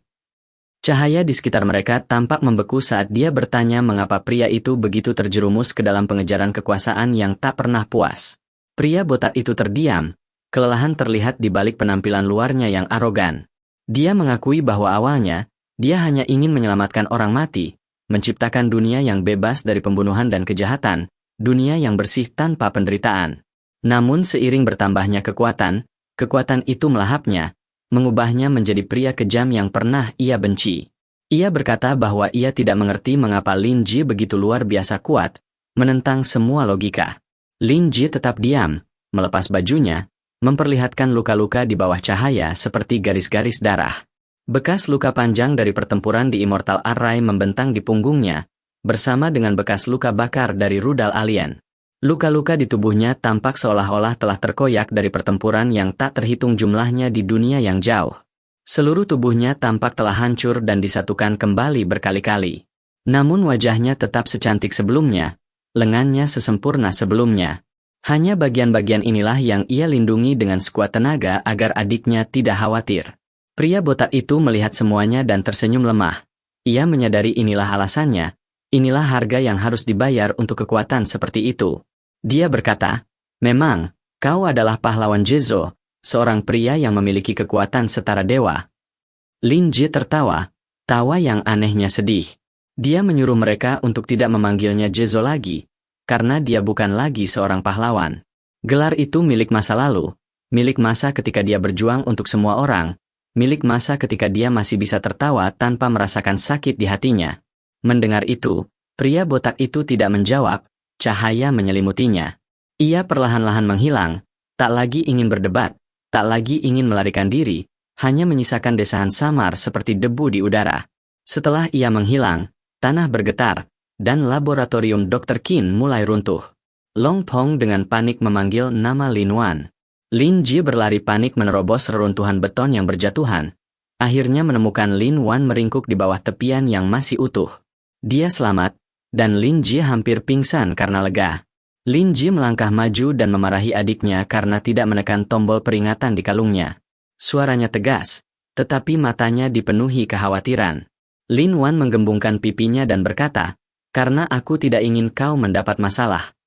Cahaya di sekitar mereka tampak membeku saat dia bertanya mengapa pria itu begitu terjerumus ke dalam pengejaran kekuasaan yang tak pernah puas. Pria botak itu terdiam, kelelahan terlihat di balik penampilan luarnya yang arogan. Dia mengakui bahwa awalnya, dia hanya ingin menyelamatkan orang mati, menciptakan dunia yang bebas dari pembunuhan dan kejahatan, dunia yang bersih tanpa penderitaan. Namun seiring bertambahnya kekuatan itu melahapnya, mengubahnya menjadi pria kejam yang pernah ia benci. Ia berkata bahwa ia tidak mengerti mengapa Lin Ji begitu luar biasa kuat, menentang semua logika. Lin Ji tetap diam, melepas bajunya, memperlihatkan luka-luka di bawah cahaya seperti garis-garis darah. Bekas luka panjang dari pertempuran di Immortal Array membentang di punggungnya, bersama dengan bekas luka bakar dari rudal alien. Luka-luka di tubuhnya tampak seolah-olah telah terkoyak dari pertempuran yang tak terhitung jumlahnya di dunia yang jauh. Seluruh tubuhnya tampak telah hancur dan disatukan kembali berkali-kali. Namun wajahnya tetap secantik sebelumnya, lengannya sesempurna sebelumnya. Hanya bagian-bagian inilah yang ia lindungi dengan sekuat tenaga agar adiknya tidak khawatir. Pria botak itu melihat semuanya dan tersenyum lemah. Ia menyadari inilah alasannya, inilah harga yang harus dibayar untuk kekuatan seperti itu. Dia berkata, "Memang, kau adalah pahlawan Jezo, seorang pria yang memiliki kekuatan setara dewa." Lin Ji tertawa, tawa yang anehnya sedih. Dia menyuruh mereka untuk tidak memanggilnya Jezo lagi, karena dia bukan lagi seorang pahlawan. Gelar itu milik masa lalu, milik masa ketika dia berjuang untuk semua orang, milik masa ketika dia masih bisa tertawa tanpa merasakan sakit di hatinya. Mendengar itu, pria botak itu tidak menjawab. Cahaya menyelimutinya. Ia perlahan-lahan menghilang, tak lagi ingin berdebat, tak lagi ingin melarikan diri, hanya menyisakan desahan samar seperti debu di udara. Setelah ia menghilang, tanah bergetar, dan laboratorium Dr. Qin mulai runtuh. Long Pong dengan panik memanggil nama Lin Wan. Lin Jie berlari panik menerobos reruntuhan beton yang berjatuhan. Akhirnya menemukan Lin Wan meringkuk di bawah tepian yang masih utuh. Dia selamat, dan Lin Jie hampir pingsan karena lega. Lin Jie melangkah maju dan memarahi adiknya karena tidak menekan tombol peringatan di kalungnya. Suaranya tegas, tetapi matanya dipenuhi kekhawatiran. Lin Wan menggembungkan pipinya dan berkata, "Karena aku tidak ingin kau mendapat masalah."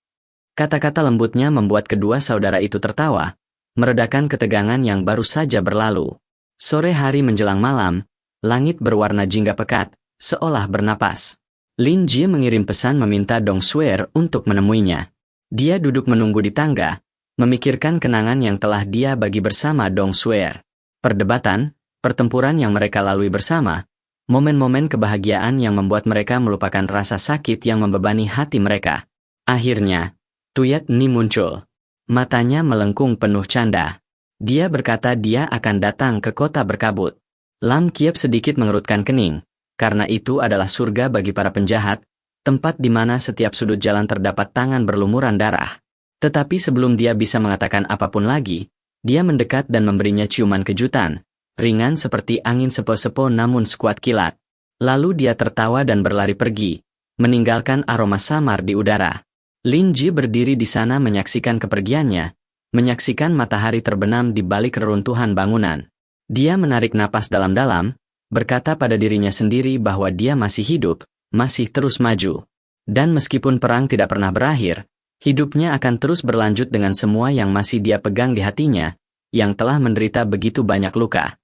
Kata-kata lembutnya membuat kedua saudara itu tertawa, meredakan ketegangan yang baru saja berlalu. Sore hari menjelang malam, langit berwarna jingga pekat, seolah bernapas. Lin Jie mengirim pesan meminta Dong Suer untuk menemuinya. Dia duduk menunggu di tangga, memikirkan kenangan yang telah dia bagi bersama Dong Suer. Perdebatan, pertempuran yang mereka lalui bersama, momen-momen kebahagiaan yang membuat mereka melupakan rasa sakit yang membebani hati mereka. Akhirnya, Tuyat Ni muncul. Matanya melengkung penuh canda. Dia berkata dia akan datang ke kota berkabut. Lam Kiep sedikit mengerutkan kening, karena itu adalah surga bagi para penjahat, tempat di mana setiap sudut jalan terdapat tangan berlumuran darah. Tetapi sebelum dia bisa mengatakan apapun lagi, dia mendekat dan memberinya ciuman kejutan, ringan seperti angin sepo-sepo namun sekuat kilat. Lalu dia tertawa dan berlari pergi, meninggalkan aroma samar di udara. Lin Jie berdiri di sana menyaksikan kepergiannya, menyaksikan matahari terbenam di balik reruntuhan bangunan. Dia menarik napas dalam-dalam, berkata pada dirinya sendiri bahwa dia masih hidup, masih terus maju. Dan meskipun perang tidak pernah berakhir, hidupnya akan terus berlanjut dengan semua yang masih dia pegang di hatinya, yang telah menderita begitu banyak luka.